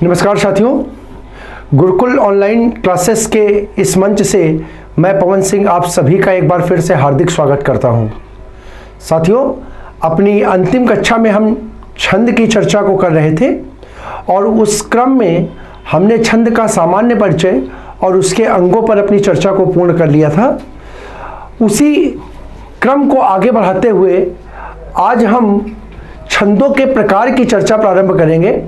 नमस्कार साथियों, Gurukul online classes के इस मंच से मैं पवन सिंह आप सभी का एक बार फिर से हार्दिक स्वागत करता हूं। साथियों, अपनी अंतिम कक्षा में हम छंद की चर्चा को कर रहे थे और उस क्रम में हमने छंद का सामान्य परिचय और उसके अंगों पर अपनी चर्चा को पूर्ण कर लिया था। उसी क्रम को आगे बढ़ाते हुए आज हम छंदों के प्रकार की चर्चा प्रारंभ करेंगे।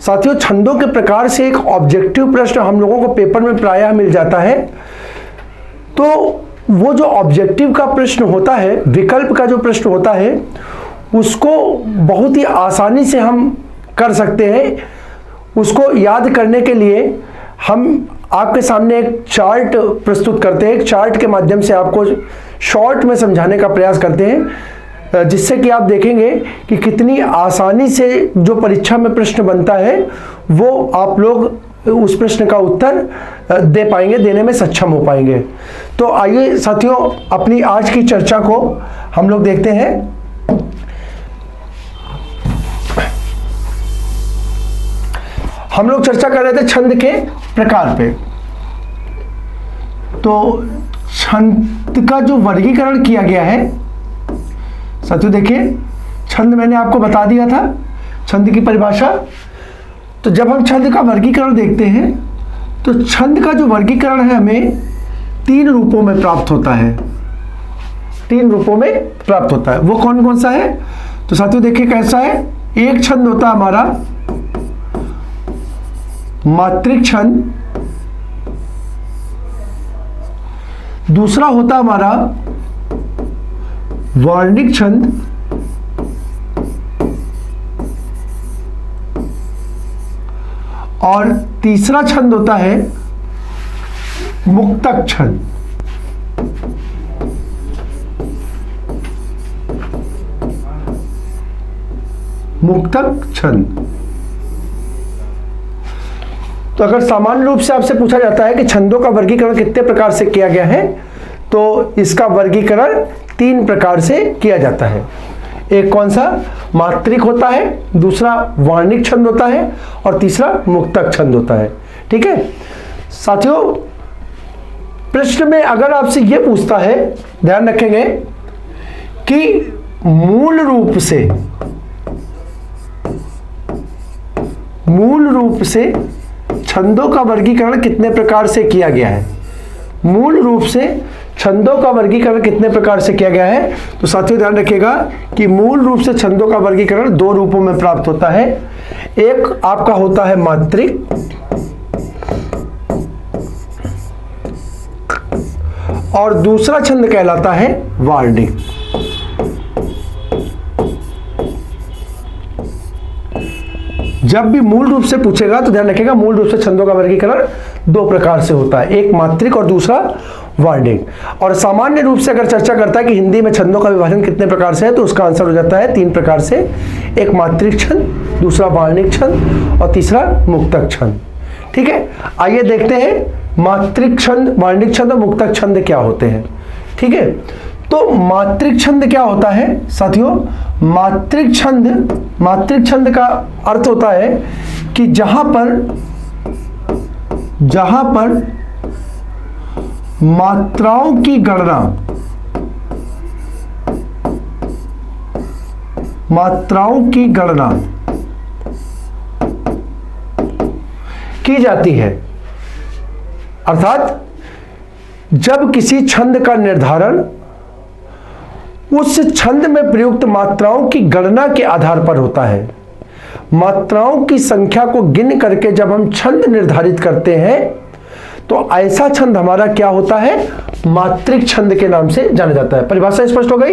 साथियों, छंदों के प्रकार से एक ऑब्जेक्टिव प्रश्न हम लोगों को पेपर में प्रायः मिल जाता है। तो वो जो ऑब्जेक्टिव का प्रश्न होता है, विकल्प का जो प्रश्न होता है, उसको बहुत ही आसानी से हम कर सकते हैं। उसको याद करने के लिए हम आपके सामने एक चार्ट प्रस्तुत करते हैं। एक चार्ट के माध्यम से आपको शॉर्ट में समझाने का प्रयास करते हैं, जिससे कि आप देखेंगे कि कितनी आसानी से जो परीक्षा में प्रश्न बनता है वो आप लोग उस प्रश्न का उत्तर दे पाएंगे, देने में सक्षम हो पाएंगे। तो आइए साथियों, अपनी आज की चर्चा को हम लोग देखते हैं। हम लोग चर्चा कर रहे थे छंद के प्रकार पे। तो छंद का जो वर्गीकरण किया गया है, साथियों देखिए, छंद मैंने आपको बता दिया था, छंद की परिभाषा। तो जब हम छंद का वर्गीकरण देखते हैं तो छंद का जो वर्गीकरण है हमें तीन रूपों में प्राप्त होता है। तीन रूपों में प्राप्त होता है। वो कौन कौन सा है? तो साथियों देखिए कैसा है। एक छंद होता है हमारा मात्रिक छंद, दूसरा होता हमारा वर्णिक छंद, और तीसरा छंद होता है मुक्तक छंद। मुक्तक छंद। तो अगर सामान्य रूप से आपसे पूछा जाता है कि छंदों का वर्गीकरण कितने प्रकार से किया गया है, तो इसका वर्गीकरण तीन प्रकार से किया जाता है। एक कौन सा? मात्रिक होता है, दूसरा वर्णिक छंद होता है और तीसरा मुक्तक छंद होता है। ठीक है साथियों, प्रश्न में अगर आपसे यह पूछता है, ध्यान रखेंगे कि मूल रूप से छंदों का वर्गीकरण कितने प्रकार से किया गया है। मूल रूप से छंदों का वर्गीकरण कितने प्रकार से किया गया है? तो साथियों ध्यान रखिएगा कि मूल रूप से छंदों का वर्गीकरण दो रूपों में प्राप्त होता है। एक आपका होता है मात्रिक और दूसरा छंद कहलाता है वर्णिक। जब भी मूल रूप से पूछेगा तो ध्यान रखिएगा, मूल रूप से छंदों का वर्गीकरण दो प्रकार से होता है, एक मात्रिक और दूसरा वर्णिक। और सामान्य रूप से अगर चर्चा करता है कि हिंदी में छंदों का विभाजन कितने प्रकार से है, तो उसका आंसर हो जाता है तीन प्रकार से। एक मात्रिक छंद, दूसरा वर्णिक छंद और तीसरा मुक्तक छंद। ठीक है, आइए देखते हैं मात्रिक छंद, वर्णिक छंद और मुक्तक छंद क्या होते हैं। ठीक है, तो मात्रिक छंद क्या होता है साथियों? मात्रिक छंद का अर्थ होता है कि जहां पर मात्राओं की गणना की जाती है। अर्थात जब किसी छंद का निर्धारण उस छंद में प्रयुक्त मात्राओं की गणना के आधार पर होता है। मात्राओं की संख्या को गिन करके जब हम छंद निर्धारित करते हैं तो ऐसा छंद हमारा क्या होता है? मात्रिक छंद के नाम से जाना जाता है। परिभाषा स्पष्ट हो गई?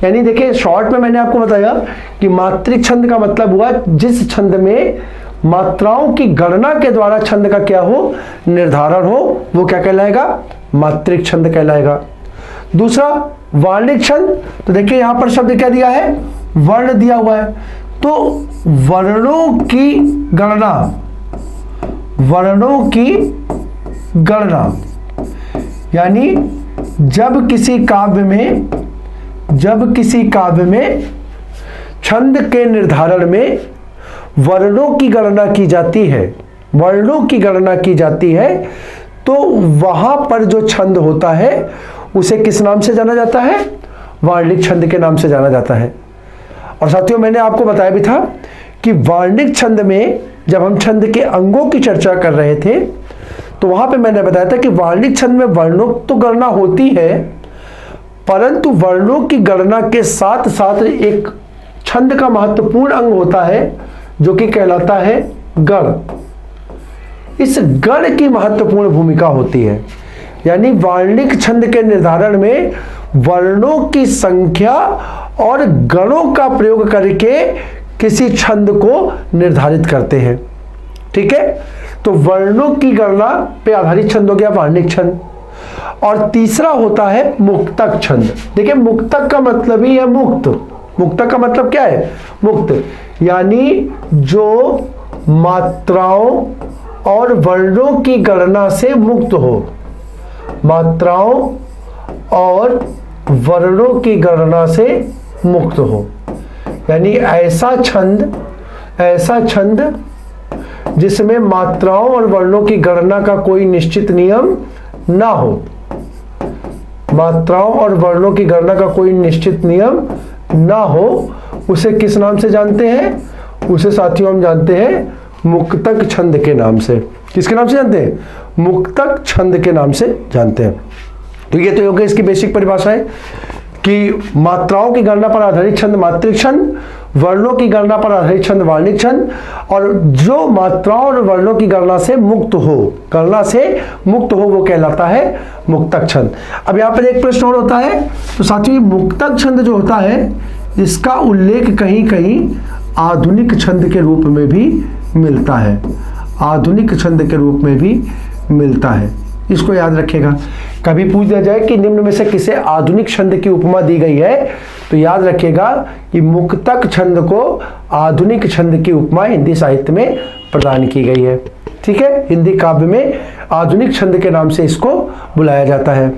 यानी देखिए, शॉर्ट में मैंने आपको बताया कि मात्रिक छंद का मतलब हुआ जिस छंद में मात्राओं की गणना के द्वारा छंद का क्या हो? निर्धारण हो, वो क्या कहलाएगा? मात्रिक छंद कहलाएगा। दूसरा वर्णिक छंद। तो देखिए यहां पर शब्द क्या दिया है? वर्ण दिया हुआ है। तो वर्णों की गणना यानी जब किसी काव्य में छंद के निर्धारण में वर्णों की गणना की जाती है, वर्णों की गणना की जाती है, तो वहां पर जो छंद होता है उसे किस नाम से जाना जाता है? वार्णिक छंद के नाम से जाना जाता है। और साथियों, मैंने आपको बताया भी था कि वार्णिक छंद में जब हम छंद के अंगों की चर्चा कर रहे थे तो वहां पे मैंने बताया था कि वार्णिक छंद में वर्णों तो गणना होती है, परंतु वर्णों की गणना के साथ साथ एक छंद का महत्वपूर्ण अंग होता है जो कि कहलाता है गण। इस गण की महत्वपूर्ण भूमिका होती है, यानी वार्णिक छंद के निर्धारण में वर्णों की संख्या और गणों का प्रयोग करके किसी छंद को निर्धारित करते हैं। ठीक है, तो वर्णों की गणना पे आधारित छंद हो गया वार्णिक छंद। और तीसरा होता है मुक्तक छंद। देखिए, मुक्तक का मतलब ही है मुक्त। मुक्तक का मतलब क्या है? मुक्त, यानी जो मात्राओं और वर्णों की गणना से मुक्त हो, मात्राओं और वर्णों की गणना से मुक्त हो, यानी ऐसा छंद जिसमें मात्राओं और वर्णों की गणना का कोई निश्चित नियम ना हो, मात्राओं और वर्णों की गणना का कोई निश्चित नियम ना हो, उसे किस नाम से जानते हैं? उसे साथियों हम जानते हैं मुक्तक छंद के नाम से। किसके नाम से जानते हैं? मुक्तक छंद के नाम से जानते हैं। तो ये तो हो गई इसकी बेसिक परिभाषा है कि मात्राओं की गणना पर आधारित छंद मात्रिक छंद, वर्णों की गणना पर आधारित छंद वार्णिक छंद, और जो मात्राओं और वर्णों की गणना से मुक्त हो, वो कहलाता है मुक्तक छंद। अब यहाँ पर एक प्रश्न और होता है, तो साथियों मुक्तक छंद जो होता है इसका उल्लेख कहीं कहीं आधुनिक छंद के रूप में भी मिलता है, आधुनिक छंद के रूप में भी मिलता है। इसको याद रखिएगा। कभी पूछ दिया जाए कि निम्न में से किसे आधुनिक छंद की उपमा दी गई है, तो याद रखिएगा कि मुक्तक छंद को आधुनिक छंद की उपमा हिंदी साहित्य में प्रदान की गई है। ठीक है, हिंदी काव्य में आधुनिक छंद के नाम से इसको बुलाया जाता है।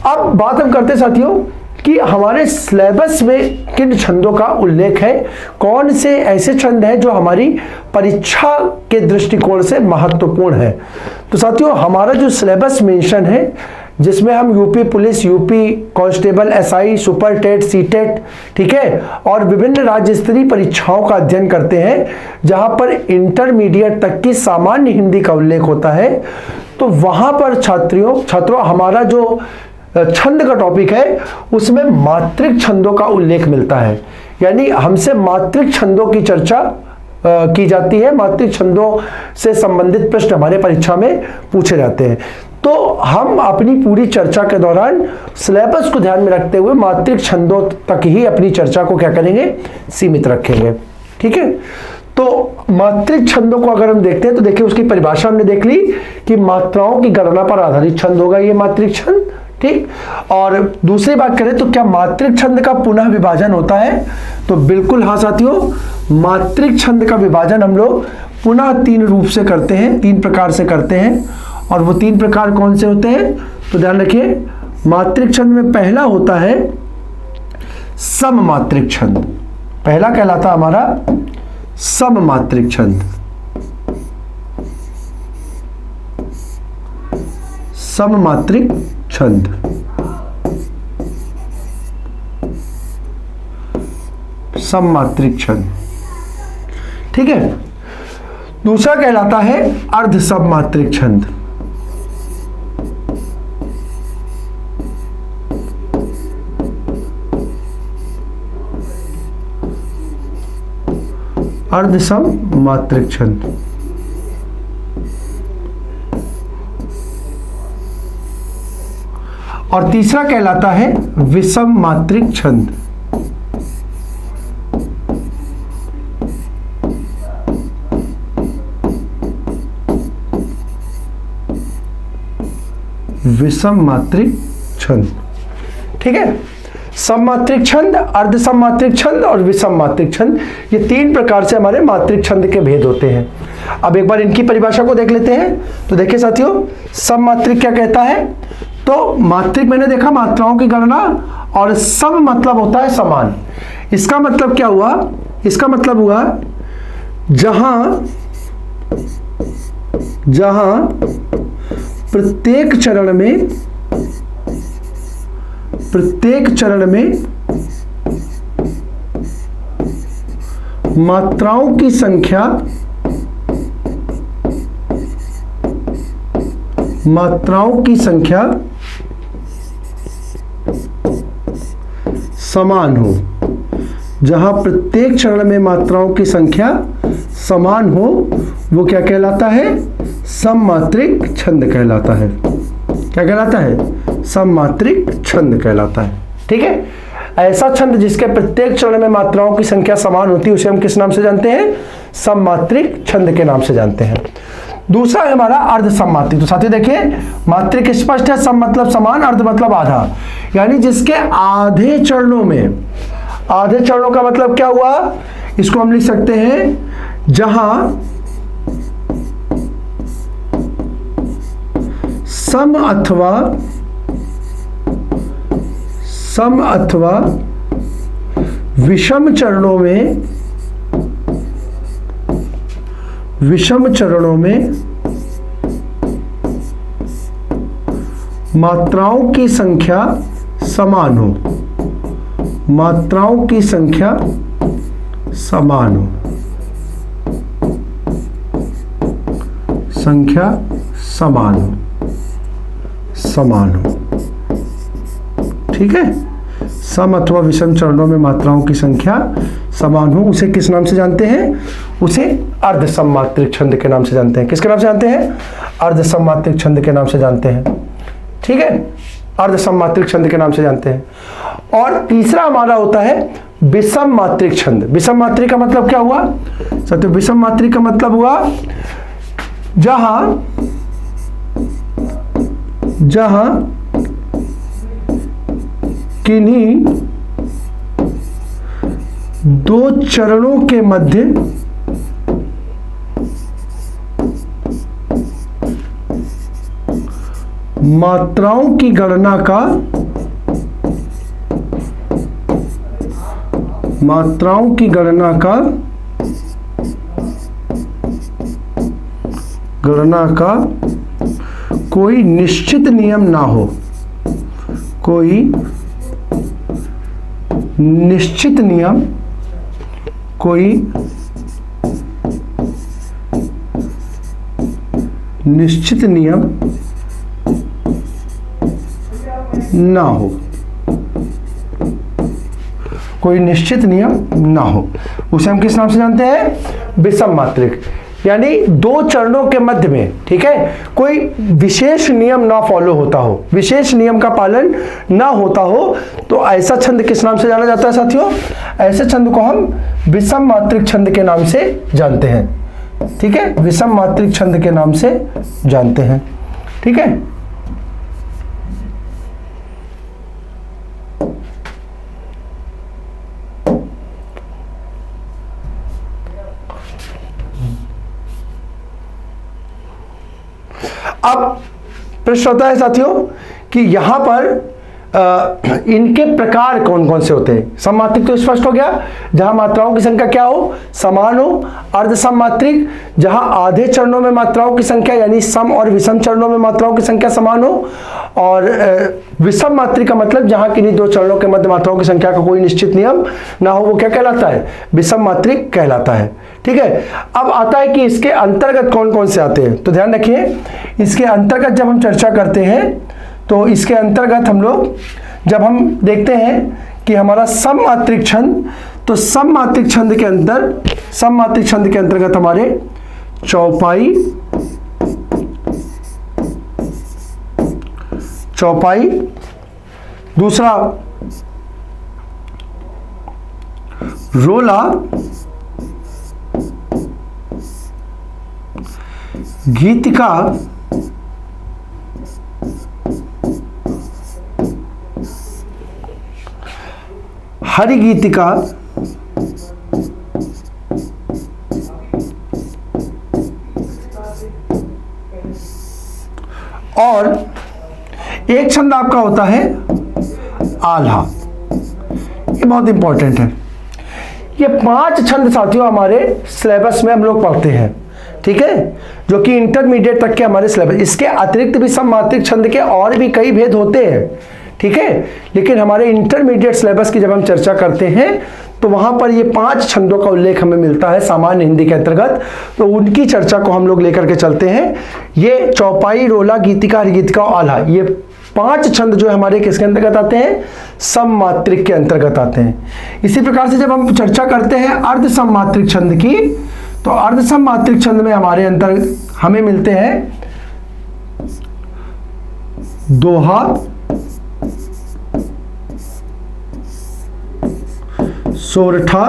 अब बात हम करते हैं साथियों कि हमारे सिलेबस में किन छंदों का उल्लेख है, कौन से ऐसे छंद हैं जो हमारी परीक्षा के दृष्टिकोण से महत्वपूर्ण है। तो साथियों, हमारा जो सिलेबस मेंशन है जिसमें हम UP police, UP constable, SI, super TET, CTET, ठीक है, और विभिन्न राज्य स्तरीय परीक्षाओं का अध्ययन करते हैं जहां पर इंटरमीडिएट तक की सामान्य हिंदी का उल्लेख होता है, तो वहां पर छात्रों हमारा जो छंद का टॉपिक है उसमें मात्रिक छंदों का उल्लेख मिलता है, यानी हमसे मात्रिक छंदों की चर्चा की जाती है, मात्रिक छंदों से संबंधित प्रश्न हमारे परीक्षा में पूछे जाते हैं। तो हम अपनी पूरी चर्चा के दौरान सिलेबस को ध्यान में रखते हुए मात्रिक छंदों तक ही अपनी चर्चा को क्या करेंगे? सीमित रखेंगे। ठीक है, तो मात्रिक छंदों को अगर हम देखते हैं तो देखिए उसकी परिभाषा हमने देख ली कि मात्राओं की गणना पर आधारित छंद होगा ये मात्रिक छंद। ठीक, और दूसरी बात करें तो क्या मात्रिक छंद का पुनः विभाजन होता है? तो बिल्कुल हाँ साथियों, मात्रिक छंद का विभाजन हम लोग पुनः 3 रूप से करते हैं, 3 प्रकार से करते हैं। और वो 3 प्रकार कौन से होते हैं? तो ध्यान रखिए, मात्रिक छंद में पहला होता है सममात्रिक छंद। पहला कहलाता हमारा सममात्रिक छंद। सममात्रिक छंद। सममात्रिक छंद, ठीक है। दूसरा कहलाता है अर्ध सममात्रिक छंद। अर्ध सममात्रिक छंद। और तीसरा कहलाता है विषम मात्रिक छंद। विषम मात्रिक छंद, ठीक है। सममात्रिक छंद, अर्ध सममात्रिक छंद और विषम मात्रिक छंद, ये 3 प्रकार से हमारे मात्रिक छंद के भेद होते हैं। अब एक बार इनकी परिभाषा को देख लेते हैं। तो देखिए साथियों, सममात्रिक क्या कहता है? तो मात्रिक मैंने देखा मात्राओं की गणना, और सम मतलब होता है समान। इसका मतलब क्या हुआ? इसका मतलब हुआ जहां प्रत्येक चरण में मात्राओं की संख्या समान हो। जहां प्रत्येक चरण में मात्राओं की संख्या समान हो वो क्या कहलाता है? सममात्रिक छंद कहलाता है। क्या कहलाता है? सममात्रिक छंद कहलाता है। ठीक है, ऐसा छंद जिसके प्रत्येक चरण में मात्राओं की संख्या समान होती है उसे हम किस नाम से जानते हैं? सममात्रिक छंद के नाम से जानते हैं। दूसरा है हमारा अर्ध सममात्रिक। तो साथियों देखिए, मात्रिक स्पष्ट है, सम मतलब समान, अर्ध मतलब आधा, यानी जिसके आधे चरणों का मतलब क्या हुआ? इसको हम लिख सकते हैं जहां सम अथवा विषम चरणों में मात्राओं की संख्या समान हो। ठीक है, सम अथवा विषम चरणों में मात्राओं की संख्या समान हो, उसे किस नाम से जानते हैं? उसे अर्ध सममात्रिक छंद के नाम से जानते हैं। किसके नाम से जानते हैं? अर्ध सममात्रिक छंद के नाम से जानते हैं। ठीक है, अर्ध सममात्रिक छंद के नाम से जानते हैं। और तीसरा हमारा होता है विषम मात्रिक छंद। विषम मात्रिक का मतलब क्या हुआ? सत्य, विषम मात्रिक का मतलब हुआ जहां किन्हीं दो चरणों के मध्य मात्राओं की गणना का कोई निश्चित नियम ना हो। कोई निश्चित नियम ना हो। कोई निश्चित नियम ना हो, उसे हम किस नाम से जानते हैं? विषम मात्रिक। यानी दो चरणों के मध्य में, ठीक है, कोई विशेष नियम ना फॉलो होता हो, विशेष नियम का पालन ना होता हो, तो ऐसा छंद किस नाम से जाना जाता है साथियों? ऐसे छंद को हम विषम मात्रिक छंद के नाम से जानते हैं। ठीक है, विषम मात्रिक छंद के नाम से जानते हैं। ठीक है, अब प्रश्न होता है साथियों कि यहां पर इनके प्रकार कौन कौन से होते हैं? सममात्रिक तो स्पष्ट हो गया, जहां मात्राओं की संख्या क्या हो? समान हो। अर्ध सममात्रिक, जहां आधे चरणों में मात्राओं की संख्या यानी सम और विषम चरणों में मात्राओं की संख्या समान हो। और विषम मात्रिक का मतलब जहां किन्हीं दो चरणों के मध्य मात्राओं की संख्या का कोई निश्चित नियम ना हो, वो क्या कहलाता है? विषम मात्रिक कहलाता है। ठीक है, अब आता है कि इसके अंतर्गत कौन कौन से आते हैं। तो ध्यान रखिए, इसके अंतर्गत जब हम चर्चा करते हैं तो इसके अंतर्गत हम लोग जब हम देखते हैं कि हमारा सममात्रिक छंद, तो सममात्रिक छंद के अंतर्गत हमारे चौपाई, दूसरा रोला, गीतिका, हरिगीतिका, और एक छंद आपका होता है आल्हा। ये बहुत इंपॉर्टेंट है। ये 5 छंद साथियों हमारे सिलेबस में हम लोग पढ़ते हैं, ठीक है, जो कि इंटरमीडिएट तक के हमारे सिलेबस। इसके अतिरिक्त भी सममात्रिक छंद के और भी कई भेद होते हैं, ठीक है, लेकिन हमारे इंटरमीडिएट सिलेबस की जब हम चर्चा करते हैं तो वहां पर ये 5 छंदों का उल्लेख हमें मिलता है सामान्य हिंदी के अंतर्गत, तो उनकी चर्चा को हम लोग लेकर के चलते हैं। ये चौपाई, रोला, गीतिका, हरगीतिका और आल्हा, ये 5 छंद जो हमारे किसके अंतर्गत आते हैं? सममात्रिक के अंतर्गत आते हैं। इसी प्रकार से जब हम चर्चा करते हैं अर्ध सममात्रिक छंद की, तो अर्ध सममात्रिक छंद में हमारे अंतर्गत हमें मिलते हैं दोहा, सोरठा,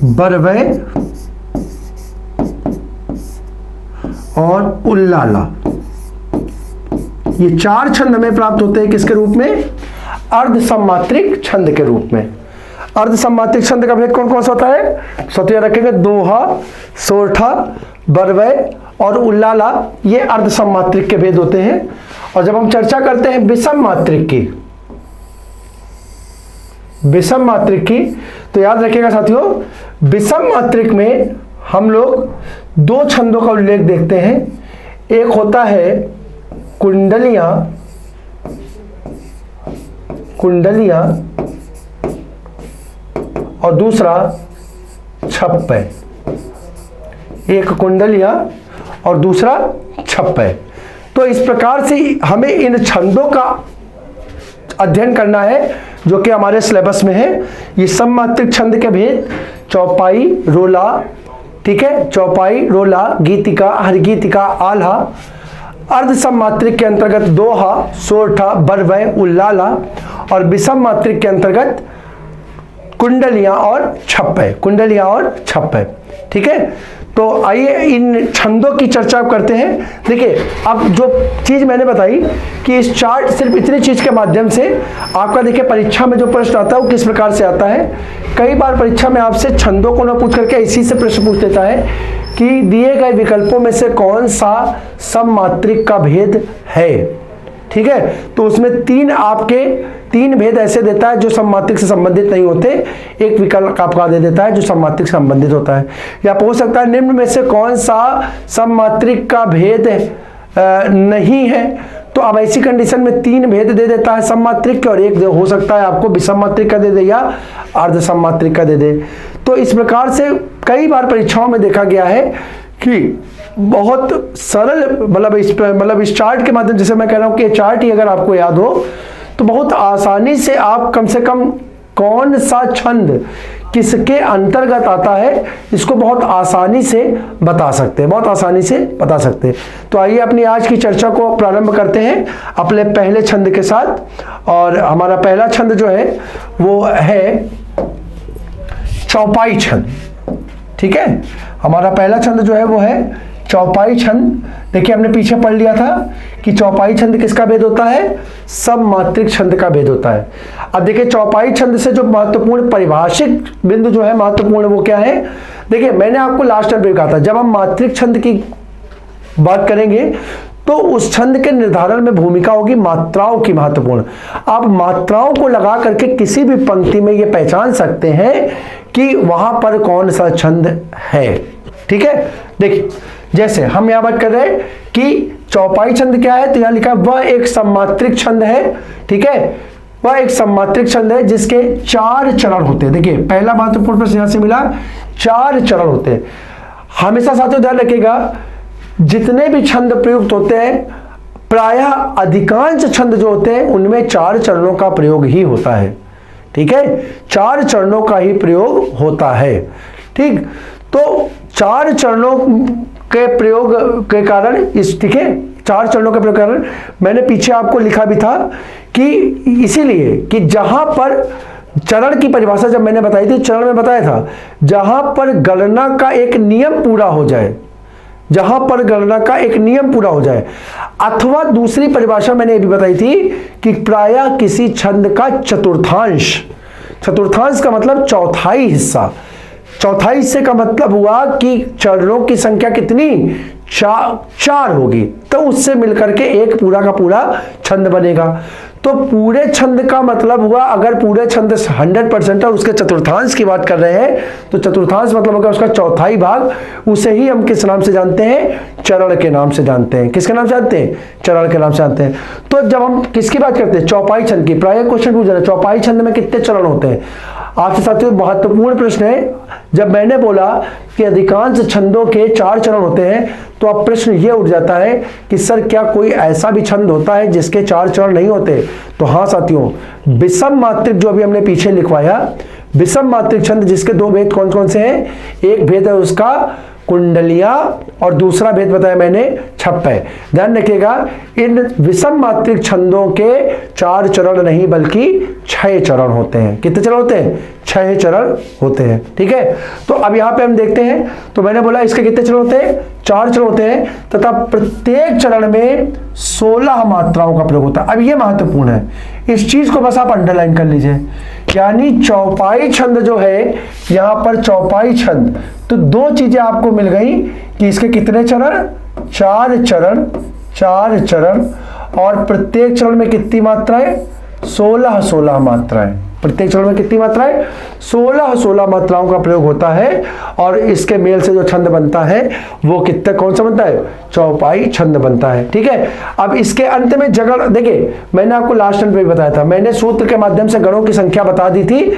बरवै और उल्लाला। ये 4 छंद हमें प्राप्त होते हैं किसके रूप में? अर्ध सममात्रिक छंद के रूप में। अर्ध सममात्रिक छंद का भेद कौन कौन सा होता है? सत्य रखेंगे, दोहा, सोरठा, बरवै और उल्लाला, ये अर्ध सममात्रिक के भेद होते हैं। और जब हम चर्चा करते हैं विषम मात्रिक की, विषम मात्रिक की, तो याद रखिएगा साथियों, विषम मात्रिक में हम लोग 2 छंदों का उल्लेख देखते हैं। एक होता है कुंडलियां, कुंडलियां, और दूसरा छप्पै। एक कुंडलियां और दूसरा छप्पै। तो इस प्रकार से हमें इन छंदों का अध्ययन करना है जो कि हमारे सिलेबस में है। ये सममात्रिक छंद के भेद चौपाई, रोला, ठीक है, चौपाई, रोला, गीतिका, हरगीतिका, आल्हा। अर्ध सममात्रिक के अंतर्गत दोहा, सोरठा, बरवै, उल्लाला। और विषम मात्रिक के अंतर्गत कुंडलियां और छप्पै, कुंडलियां और छप्पै, ठीक है। तो आइए इन छंदों की चर्चा करते हैं। देखिए, अब जो चीज मैंने बताई कि इस चार्ट, सिर्फ इतनी चीज के माध्यम से आपका, देखिए, परीक्षा में जो प्रश्न आता है वो किस प्रकार से आता है। कई बार परीक्षा में आपसे छंदों को न पूछ करके इसी से प्रश्न पूछ देता है कि दिए गए विकल्पों में से कौन सा सममात्रिक का भेद है, ठीक है। तो उसमें 3 भेद ऐसे देता है जो सममात्रिक से संबंधित नहीं होते, एक विकल्प आपका दे देता है जो सममात्रिक से संबंधित होता है। या पूछ सकता है निम्न में से कौन सा सममात्रिक का भेद नहीं है। तो अब ऐसी कंडीशन में 3 भेद दे देता है सममात्रिक के, और एक हो सकता है आपको विषम मात्रिक का दे दे या अर्ध सममात्रिक का दे दे। तो इस प्रकार से कई बार परीक्षाओं में देखा गया है कि बहुत सरल, मतलब इस चार्ट के माध्यम, जैसे मैं कह रहा हूं कि ये चार्ट ही अगर आपको याद हो तो बहुत आसानी से आप कम से कम कौन सा छंद किसके अंतर्गत आता है इसको बहुत आसानी से बता सकते हैं, बहुत आसानी से बता सकते हैं। तो आइए अपनी आज की चर्चा को प्रारंभ करते हैं अपने पहले छंद के साथ। और हमारा पहला छंद जो है वो है चौपाई छंद, ठीक है। हमारा पहला छंद जो है वो है चौपाई छंद। देखिए, हमने पीछे पढ़ लिया था कि चौपाई छंद किसका भेद होता है? सममात्रिक छंद का भेद होता है। अब देखिए, चौपाई छंद से जो महत्वपूर्ण परिभाषिक बिंदु जो है महत्वपूर्ण, वो क्या है? देखिए, मैंने आपको लास्ट टाइम भी कहा था, जब हम मात्रिक छंद की बात करेंगे तो उस छंद के निर्धारण में भूमिका होगी मात्राओं की महत्वपूर्ण। आप मात्राओं को लगा करके किसी भी पंक्ति में ये पहचान सकते हैं कि वहां पर कौन सा छंद है, ठीक है। देखिए, जैसे हम यहां बात कर रहे हैं कि चौपाई छंद क्या है, तो यहां लिखा वह एक सममात्रिक छंद है, ठीक है। वह एक सममात्रिक छंद है जिसके 4 चरण होते हैं। देखिए, पहला महत्वपूर्ण प्रश्न यहां से मिला, 4 चरण होते हैं। हमेशा साथियों ध्यान रखिएगा, जितने भी छंद प्रयुक्त होते हैं, प्रायः अधिकांश छंद जो होते हैं उनमें 4 चरणों का प्रयोग ही होता है, ठीक है। 4 चरणों का ही प्रयोग होता है, ठीक। तो 4 चरणों के प्रयोग के कारण इस, ठीक है, 4 चरणों के प्रयोग के कारण मैंने पीछे आपको लिखा भी था कि इसीलिए कि जहां पर चरण की परिभाषा जब मैंने बताई थी, चरण में बताया था जहां पर गणना का एक नियम पूरा हो जाए, जहां पर गणना का एक नियम पूरा हो जाए, अथवा दूसरी परिभाषा मैंने ये भी बताई थी कि प्रायः किसी छंद का चतुर्थांश, चतुर्थांश का मतलब चौथाई हिस्सा, चौथाई हिस्से का मतलब हुआ कि चरणों की संख्या कितनी? 4 होगी, तो उससे मिलकर के एक पूरा का पूरा छंद बनेगा। तो पूरे छंद का मतलब हुआ, अगर पूरे छंद 100% है उसके चतुर्थांश की बात कर रहे हैं तो चतुर्थांश मतलब होगा उसका चौथाई भाग, उसे ही हम किस नाम से जानते हैं? चरण के नाम से जानते हैं। किसके नाम से जानते हैं? चरण के नाम से जानते हैं। तो जब हम किसकी बात करते हैं? चौपाई छंद की। प्राय क्वेश्चन पूछ रहे हैं चौपाई छंद में कितने चरण होते हैं? आपसे साथियों महत्वपूर्ण प्रश्न है। जब मैंने बोला कि अधिकांश छंदों के 4 चरण होते हैं तो अब प्रश्न ये उठ जाता है कि सर क्या कोई ऐसा भी छंद होता है जिसके 4 चरण नहीं होते? तो हाँ साथियों, विषम मात्रिक जो अभी हमने पीछे लिखवाया, विषम मात्रिक छंद जिसके 2 भेद कौन कौन से हैं? एक भेद है उसका कुंडलियां और दूसरा भेद बताया मैंने छप्पे। ध्यान रखिएगा, इन विषम मात्रिक छंदों के 4 चरण नहीं बल्कि 6 चरण होते हैं। कितने चरण होते हैं? 6 चरण होते हैं। ठीक है, तो अब यहां पे हम देखते हैं, तो मैंने बोला इसके कितने चरण होते हैं? 4 चरण होते हैं तथा प्रत्येक चरण में 16 मात्राओं का प्रयोग होता है। अब ये महत्वपूर्ण है, इस चीज को बस आप अंडरलाइन कर लीजिए। यानी चौपाई छंद जो है, यहां पर चौपाई छंद, तो 2 चीजें आपको मिल गई कि इसके कितने चरण? 4 चरण, 4 चरण, और प्रत्येक चरण में कितनी मात्राएं? 16 मात्राएं। प्रत्येक चरण में कितनी मात्राएं? 16 मात्राओं का प्रयोग होता है, और इसके मेल से जो छंद बनता है वो कितने, कौन सा बनता है? चौपाई छंद बनता है। ठीक है, अब इसके अंत में जगड़, देखिए मैंने आपको लास्ट अंत पे बताया था, मैंने सूत्र के माध्यम से गणों की संख्या बता दी थी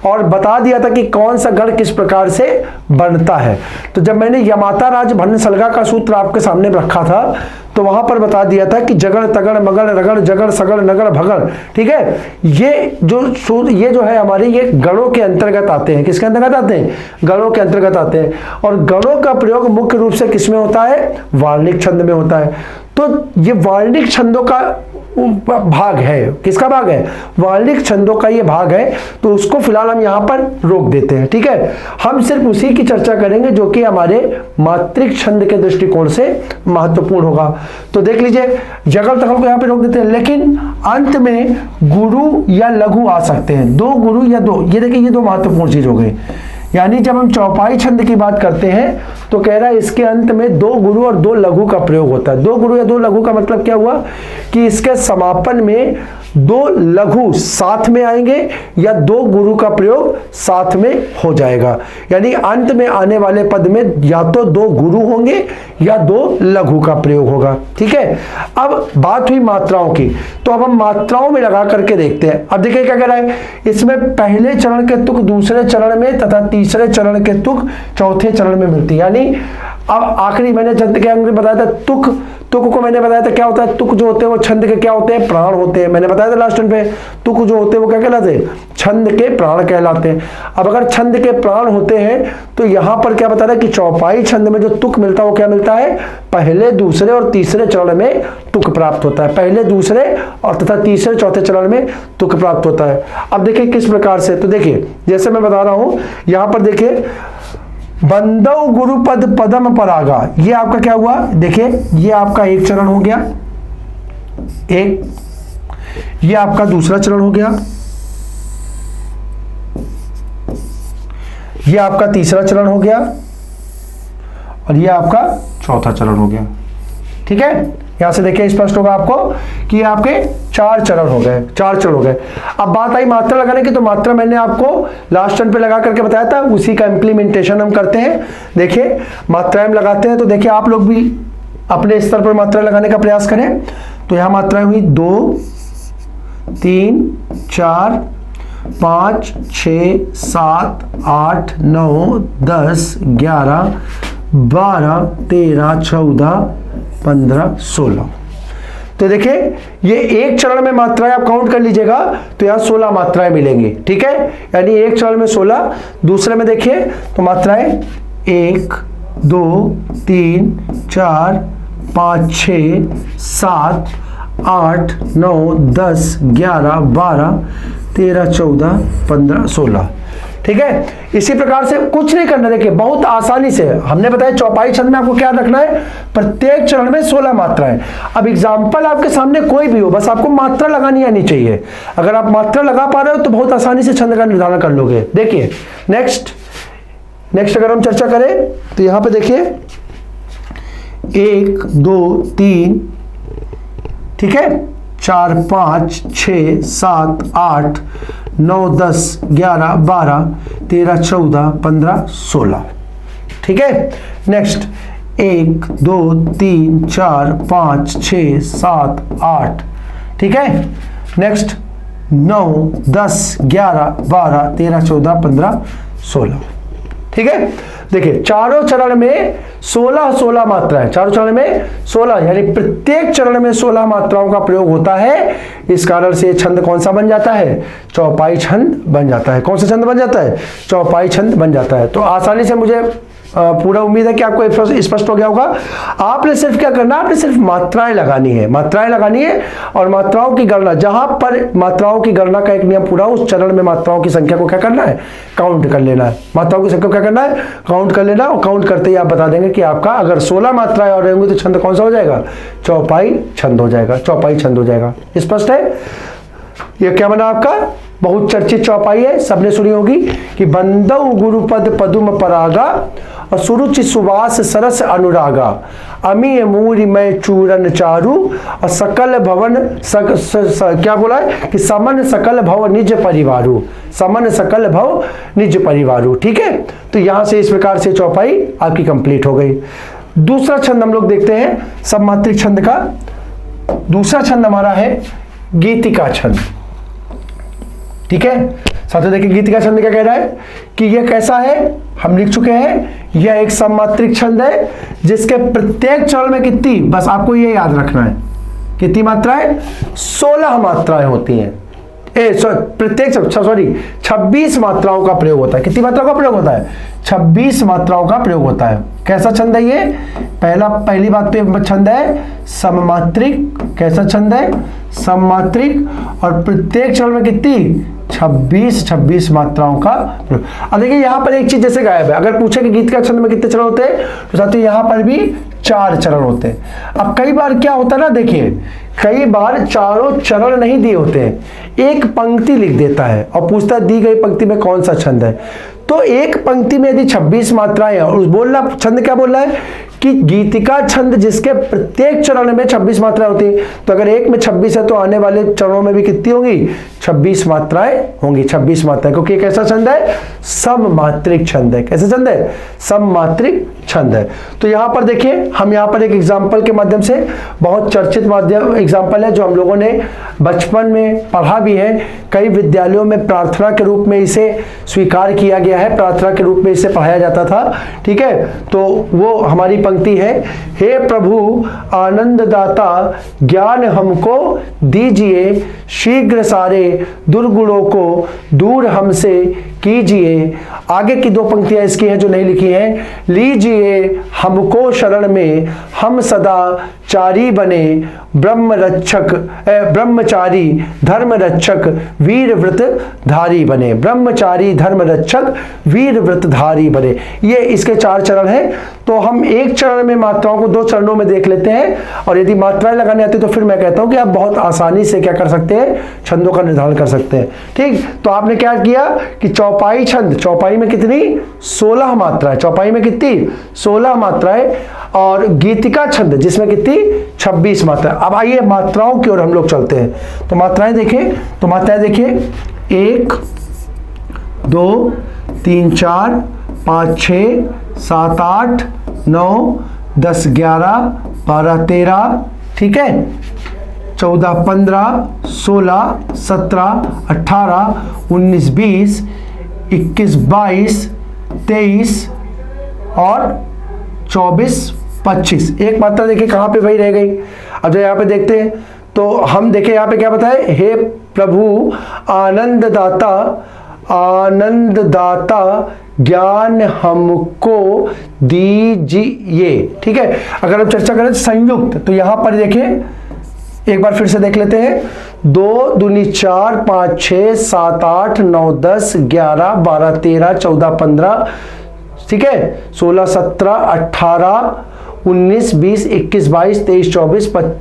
और बता दिया था कि कौन सा गण किस प्रकार से बनता है। तो जब मैंने यमाता राज भन्न सलगा का सूत्र आपके सामने रखा था तो वहां पर बता दिया था कि जगड़ तगड़ मगड़ रगड़ जगड़ सगड़ नगड़ भगड़। ठीक है, ये जो है हमारे, ये गणों के अंतर्गत आते हैं। किसके अंतर्गत आते हैं? गणों के अंतर्गत आते हैं। और गणों का प्रयोग मुख्य रूप से किसमें होता है? वार्णिक छंद में होता है। तो ये वार्णिक छंदों का भाग है। किसका भाग है? वार्णिक छंदों का ये भाग है, तो उसको फिलहाल हम यहां पर रोक देते हैं। ठीक है, हम सिर्फ उसी की चर्चा करेंगे जो कि हमारे मात्रिक छंद के दृष्टिकोण से महत्वपूर्ण होगा। तो देख लीजिए, जगड़ तगड़ को यहां पे रोक देते हैं, लेकिन अंत में गुरु या लघु आ सकते हैं। 2 गुरु या 2, ये देखिए ये 2 महत्वपूर्ण चीज हो गई। यानी जब हम चौपाई छंद की बात करते हैं तो कह रहा है इसके अंत में 2 गुरु और 2 लघु का प्रयोग होता है। 2 गुरु या 2 लघु का मतलब क्या हुआ कि इसके समापन में 2 लघु साथ में आएंगे या 2 गुरु का प्रयोग साथ में हो जाएगा। यानी अंत में आने वाले पद में या तो 2 गुरु होंगे या 2 लघु का प्रयोग होगा। ठीक है, अब बात हुई मात्राओं की, तो अब हम मात्राओं में लगा करके देखते हैं। अब देखिए क्या कह रहा है, इसमें पहले चरण के तुक दूसरे चरण में तथा तीसरे चरण के तुक चौथे चरण में मिलती है। यानी अब आखिरी मैंने छंद के अंग में बताया था तुक, तुक को मैंने बताया था क्या होता है? तुक जो होते हैं वो छंद के क्या होते हैं? प्राण होते हैं। मैंने बताया था लास्ट पे, तुक जो होते हैं वो क्या कहलाते हैं? छंद के प्राण कहलाते हैं। अब अगर छंद के प्राण होते हैं तो यहां पर क्या बता रहा है कि चौपाई छंद में जो तुक मिलता है वो क्या मिलता है? पहले दूसरे और तीसरे चरण में तुक प्राप्त होता है। पहले दूसरे और तथा तीसरे चौथे चरण में तुक प्राप्त होता है। अब देखिए किस प्रकार से, तो देखिए जैसे मैं बता रहा हूं, यहां पर देखिए बंदव गुरुपद पदम परागा, ये आपका क्या हुआ? देखिए ये आपका एक चरण हो गया, एक, ये आपका दूसरा चरण हो गया, ये आपका तीसरा चरण हो गया और ये आपका चौथा चरण हो गया। ठीक है, यहां से देखिए स्पष्ट होगा आपको कि आपके 4 चरण हो गए, 4 चरण हो गए। अब बात आई मात्रा लगाने की, तो मात्रा मैंने आपको लास्ट टर्न पे लगा करके बताया था, उसी का इंप्लीमेंटेशन हम करते हैं। देखिए मात्राएं लगाते हैं, तो देखिए आप लोग भी अपने स्तर पर मात्रा लगाने का प्रयास करें। तो यहां मात्राएं हुई 2 3 4 5 6 7 8 9 10 11 12 13 14 15 16। तो देखिए ये एक चरण में मात्राएं आप काउंट कर लीजिएगा तो यहां 16 मात्राएं मिलेंगी। ठीक है, यानी एक चरण में 16, दूसरे में देखिए तो मात्राएं 1 2 3 4 5 6 7 8 9 10 11 12 13 14 15 16। ठीक है, इसी प्रकार से कुछ नहीं करना, देखिए बहुत आसानी से हमने बताया चौपाई छंद में आपको क्या रखना है, प्रत्येक चरण में 16 मात्राएं। अब एग्जाम्पल आपके सामने कोई भी हो, बस आपको मात्रा लगानी आनी चाहिए। अगर आप मात्रा लगा पा रहे हो तो बहुत आसानी से छंद का निर्धारण कर लोगे। देखिए नेक्स्ट अगर हम चर्चा करें तो यहां पे देखिए 1 2 3, ठीक है, 4 5 6 7 8 9 10 11 12 13 14 15 16। ठीक है, नेक्स्ट 1 2 3 4 5 6 7 8। ठीक है, नेक्स्ट 9 10 11 12 13 14 15 16। ठीक है, देखिए चारों चरण में 16 मात्राएं, चारों चरण में 16, यानी प्रत्येक चरण में 16 मात्राओं का प्रयोग होता है। इस कारण से छंद कौन सा बन जाता है? चौपाई छंद बन जाता है। कौन सा छंद बन जाता है? चौपाई छंद बन जाता है। तो आसानी से मुझे पूरा उम्मीद है कि आपको स्पष्ट हो गया होगा। आपने सिर्फ क्या करना है? आपने सिर्फ मात्राएं लगानी है, मात्राएं लगानी है और मात्राओं की गणना, जहां पर मात्राओं की गणना का एक नियम पूरा, उस चरण में मात्राओं की संख्या को क्या करना है? काउंट कर लेना है। मात्राओं की संख्या को क्या करना है? काउंट कर लेना, और काउंट करते ही आप बता देंगे कि आपका अगर 16 मात्राएं और रहेंगी तो छंद कौन सा हो जाएगा? चौपाई छंद हो जाएगा, चौपाई छंद हो जाएगा। स्पष्ट है? यह क्या बना आपका? बहुत चर्चित चौपाई है, सबने सुनी होगी कि बंदौ गुरुपद पदुम परागा और सुरुचि सुवास सरस अनुरागा, अमी मूरी में चूरन चारू और सकल भवन क्या बोला है कि समन सकल भव निज परिवारू, समन सकल भव निज परिवारू। ठीक है, तो यहां से इस प्रकार से चौपाई आपकी कंप्लीट हो गई। दूसरा छंद हम लोग देखते हैं सममात्रिक छंद का। दूसरा छंद हमारा है गीतिका छंद। ठीक है, साथियों देखिए गीतिका छंद क्या कह रहा है कि यह कैसा है? हम लिख चुके हैं, यह एक सममात्रिक छंद है जिसके प्रत्येक चरण में कितनी, बस आपको यह याद रखना है, कितनी मात्राएं? 16 मात्राएं होती हैं। प्रत्येक 26 मात्राओं का प्रयोग होता है। कितनी मात्राओं का प्रयोग होता है? 26 मात्राओं का प्रयोग होता है। कैसा छंद है ये? पहली बात तो छंद है सममात्रिक। कैसा छंद है? सममात्रिक। और प्रत्येक चरण में कितनी? 26 मात्राओं का प्रयोग। अब देखिए यहां पर एक चीज जैसे गायब है। अगर पूछे कि गीत का छंद में कितने चरण होते हैं तो साथियों यहां पर भी 4 चरण होते हैं। अब कई बार क्या होता है ना, देखिए कई बार चारों चरण नहीं दिए होते हैं, एक पंक्ति लिख देता है और पूछता है दी गई पंक्ति में कौन सा छंद है। तो एक पंक्ति में यदि 26 मात्राएं हैं और बोल रहा छंद क्या बोल रहा है कि गीतिका छंद जिसके प्रत्येक चरण में 26 मात्राएं होती हैं, तो अगर एक में 26 है तो आने वाले चरणों में भी कितनी होंगी? 26 मात्राएं होंगी, 26 मात्राएं, क्योंकि एक ऐसा छंद है सममात्रिक छंद है। कैसा छंद है? सममात्रिक छंद है। तो यहां पर देखिए हम यहां पर एक एग्जाम्पल के माध्यम से, बहुत चर्चित माध्यम एग्जाम्पल है जो हम लोगों ने बचपन में पढ़ा भी है, कई विद्यालयों में प्रार्थना के रूप में इसे स्वीकार किया गया है, प्रार्थना के रूप में इसे पढ़ाया जाता था। ठीक है, तो वो हमारी पंक्ति है, हे प्रभु आनंददाता ज्ञान हमको दीजिए, शीघ्र सारे दुर्गुणों को दूर हमसे कीजिए। आगे की 2 पंक्तियां इसकी हैं जो नहीं लिखी हैं, लीजिए हमको शरण में, हम सदा चारी बने, ब्रह्मचारी धर्म रक्षक वीर व्रत धारी बने, ब्रह्मचारी धर्म रक्षक वीर व्रत धारी बने। ये इसके 4 चरण हैं। तो हम एक चरण में मात्राओं को 2 चरणों में देख लेते हैं, और यदि मात्राएं लगाने आती तो फिर मैं कहता हूं कि आप बहुत आसानी से क्या कर सकते हैं? छंदों का निर्धारण कर सकते हैं। ठीक, तो आपने क्या किया कि चौपाई छंद, चौपाई में कितनी? 16 मात्राएं, चौपाई में कितनी? 16 मात्राएं, और गीतिका छंद जिसमें कितनी? 26 मात्राएं। अब आइए मात्राओं की ओर हम लोग चलते हैं। तो मात्राएं देखें, तो मात्राएं देखिए 1 2 3 4 5 6 7 8 9 10 11 12 13। ठीक है, 14 15 16 17 18 19 20 21 22 23 और 24 25। एक मात्रा देखिए कहां पे वही रह गई। अब जो यहां पे देखते हैं तो हम देखें यहां पे क्या बताए, हे प्रभु आनंददाता, आनंददाता ज्ञान हमको दीजिए। ठीक है, अगर हम चर्चा करें संयुक्त तो यहां पर देखें एक बार फिर से देख लेते हैं, 2 दूनी 4 5 6 7 8 9 10 11 12 13 14 15। ठीक है, 16 17 18 19 20 21 22 23 24 25।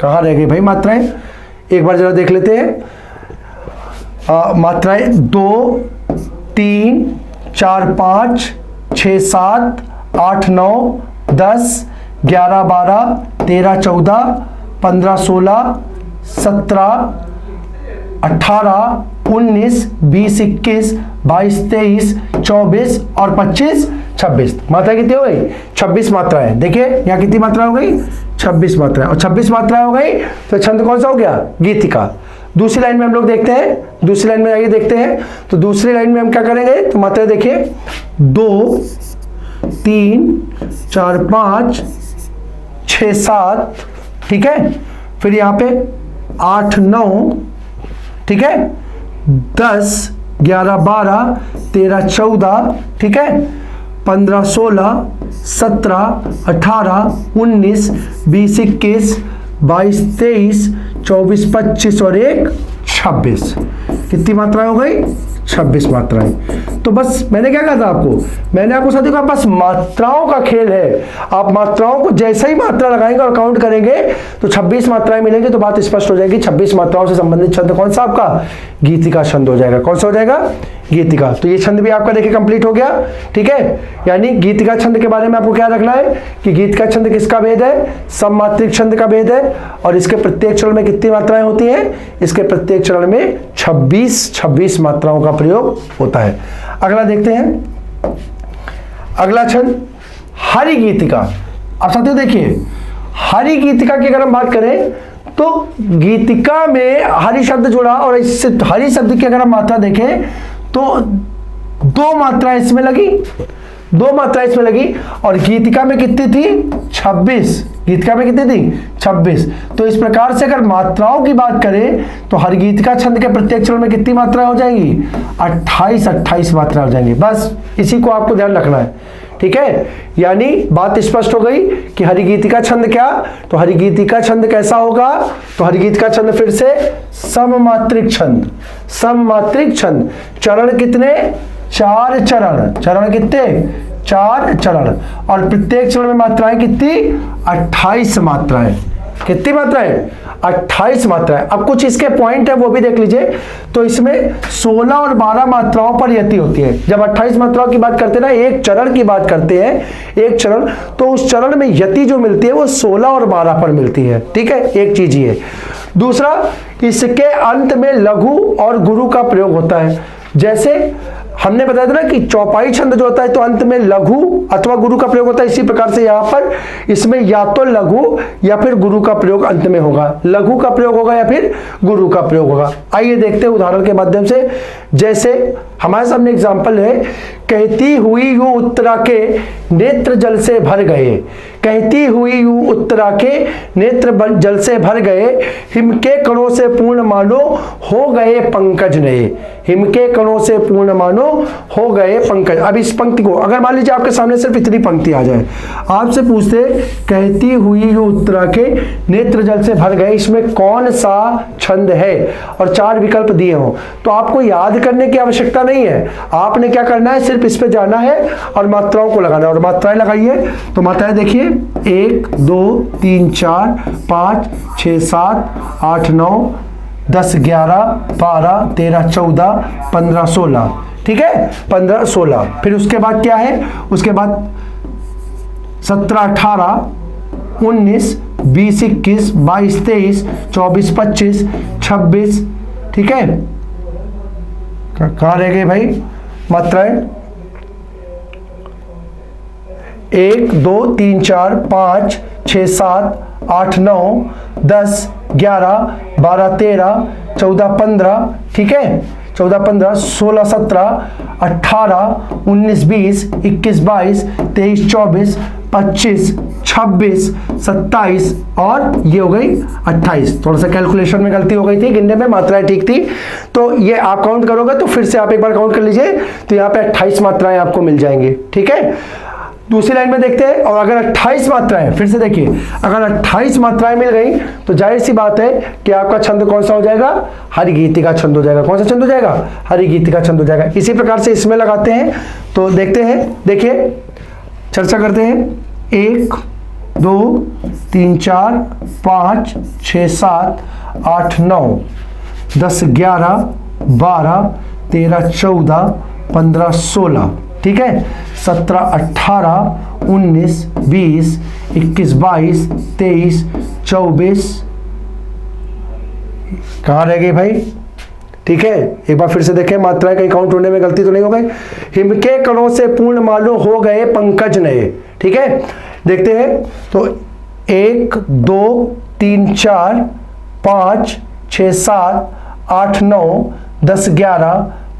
कहाँ रह गई भाई मात्राएं? एक बार जरा देख लेते हैं। मात्राएं 2 3 4 5 6 7 8 9 10 11 12 13 14 15, 16, 17, 18, 19, 20, 21, 22, 23, 24 और 25, 26। मात्रा कितनी हो गई? 26 मात्राएं। देखिए यहाँ कितनी मात्रा हो गई? 26 मात्राएं। और 26 मात्राएं हो गई तो छंद कौन सा हो गया? गीतिका। दूसरी लाइन में हम लोग देखते हैं, दूसरी लाइन में आइए देखते हैं। तो दूसरी लाइन में हम क्या करेंगे? तो मात्रा देखिए 2, 3, 4, 5, 6, 7, ठीक है। फिर यहाँ पे 8, 9, ठीक है, 10, 11, 12, 13, 14, ठीक है, 15, 16, 17, 18, 19, 20, 21, 22, 23, 24, 25 और 1, 26। कितनी मात्राएं हो गई? 26 मात्राएं। तो बस मैंने क्या कहा था आपको? मैंने आपको साथियों कहा बस मात्राओं का खेल है। आप मात्राओं को जैसे ही मात्रा लगाएंगे और काउंट करेंगे तो 26 मात्राएं मिलेंगी। तो बात स्पष्ट हो जाएगी। 26 मात्राओं से संबंधित छंद कौन सा आपका? गीतिका छंद हो जाएगा। कौन सा हो जाएगा? गीतिका। तो ये छंद भी आपका देखिए कंप्लीट हो गया, ठीक है। यानी गीतिका छंद के बारे में आपको क्या रखना है कि गीतिका छंद किसका भेद है? सममात्रिक छंद का भेद है। और इसके प्रत्येक चरण में कितनी मात्राएं होती हैं? इसके प्रत्येक चरण में 26 मात्राओं का प्रयोग होता है। अगला देखते हैं। अगला छंद हरि गीतिका। अब साथियों देखिए, हरि गीतिका की अगर हम बात करें तो गीतिका में हरि शब्द जुड़ा और इससे हरि शब्द की अगर हम मात्रा देखें तो 2 मात्राएं इसमें लगी, 2 मात्राएं इसमें लगी। और गीतिका में कितनी थी? 26। गीतिका में कितनी थी? 26। तो इस प्रकार से अगर मात्राओं की बात करें तो हर गीतिका छंद के प्रत्येक चरण में कितनी मात्रा हो जाएंगी? 28 मात्रा हो जाएंगी। बस इसी को आपको ध्यान रखना है, ठीक है। यानी बात स्पष्ट हो गई कि हरिगीतिका छंद क्या? तो हरिगीतिका छंद कैसा होगा? तो हरिगीतिका छंद फिर से सममात्रिक छंद। सममात्रिक छंद। चरण कितने? 4 चरण। चरण कितने? 4 चरण। और प्रत्येक चरण में मात्राएं कितनी? 28 मात्राएं। कितनी मात्राएं? 28 मात्राएं। अब कुछ इसके पॉइंट है वो भी देख लीजिए। तो इसमें 16 और 12 मात्राओं पर यति होती है। जब 28 मात्राओं की बात करते हैं ना, एक चरण की बात करते हैं, एक चरण, तो उस चरण में यति जो मिलती है वो 16 और 12 पर मिलती है, ठीक है। एक चीज ये। दूसरा, इसके अंत में लघु और गुरु का प्रयोग होता है। जैसे हमने बताया था ना कि चौपाई छंद जो होता है तो अंत में लघु अथवा गुरु का प्रयोग होता है। इसी प्रकार से यहाँ पर इसमें या तो लघु या फिर गुरु का प्रयोग अंत में होगा। लघु का प्रयोग होगा या फिर गुरु का प्रयोग होगा। आइए देखते हैं उदाहरण के माध्यम से। जैसे हमारे सामने एग्जाम्पल है, कहती हुई यूं उत्तरा के नेत्र जल से भर गए। कहती हुई यूं उत्तरा के नेत्र जल से भर गए, हिम के कणों से पूर्ण मानो हो गए पंकज नए। हिम के कणों से पूर्ण मानो हो गए पंकज। अब इस पंक्ति को अगर मान लीजिए आपके सामने सिर्फ इतनी पंक्ति आ जाए, आपसे पूछते कहती हुई यूं उत्तरा के नेत्र जल से भर गए, इसमें कौन सा छंद है और 4 विकल्प दिए हों, तो आपको याद करने की आवश्यकता नहीं है। आपने क्या करना है, सिर्फ इस पे जाना है और मात्राओं को लगाना है। और मात्राएं लगाइए। तो मात्राएं देखिए 1, 2, 3, 4, 5, 6, 7, 8, 9, 10, 11, 12, 13, 14, 15, 16, ठीक है। 15, 16। फिर उसके बाद क्या है? उसके बाद 17, 18, 19, 20, 21, 22, 23, 24, 25, 26, ठीक है। कहाँ रह गए भाई मात्राएं? 1, 2, 3, 4, 5, 6, 7, 8, 9, 10, 11, 12, 13, 14, 15, ठीक है। 14, 15, 16, 17, 18, 19, 20, 21, 22, 23, 24, 25, 26, 27 और ये हो गई 28। थोड़ा सा कैलकुलेशन में गलती हो गई थी, गिनने में मात्राएं ठीक थी। तो ये आप काउंट करोगे तो फिर से आप एक बार काउंट कर लीजिए, तो यहाँ पे 28 मात्राएं आपको मिल जाएंगी, ठीक है। दूसरी लाइन में देखते हैं। और अगर 28 मात्राएं, फिर से देखिए, अगर 28 मात्राएं मिल गई तो जाहिर सी बात है कि आपका छंद कौन सा हो जाएगा? हरिगीतिका छंद हो जाएगा। कौन सा छंद हो जाएगा? हरिगीतिका छंद हो जाएगा। इसी प्रकार से इसमें लगाते हैं। तो देखते हैं, देखिए चर्चा करते हैं। 1, 2, 3, 4, 5, 6, 7, 8, 9, 10, 11, 12, 13, 14, 15, 16, ठीक है। 17, 18, 19, 20, 21, 22, 23, 24, कहाँ रह गई भाई? ठीक है, एक बार फिर से देखें, मात्राएं कहीं काउंट होने में गलती तो नहीं हो गई। हिम के कणों से पूर्ण मालूम हो गए पंकज नए। ठीक है, देखते हैं तो 1 2 3 4 5 6 7 8 9 10 11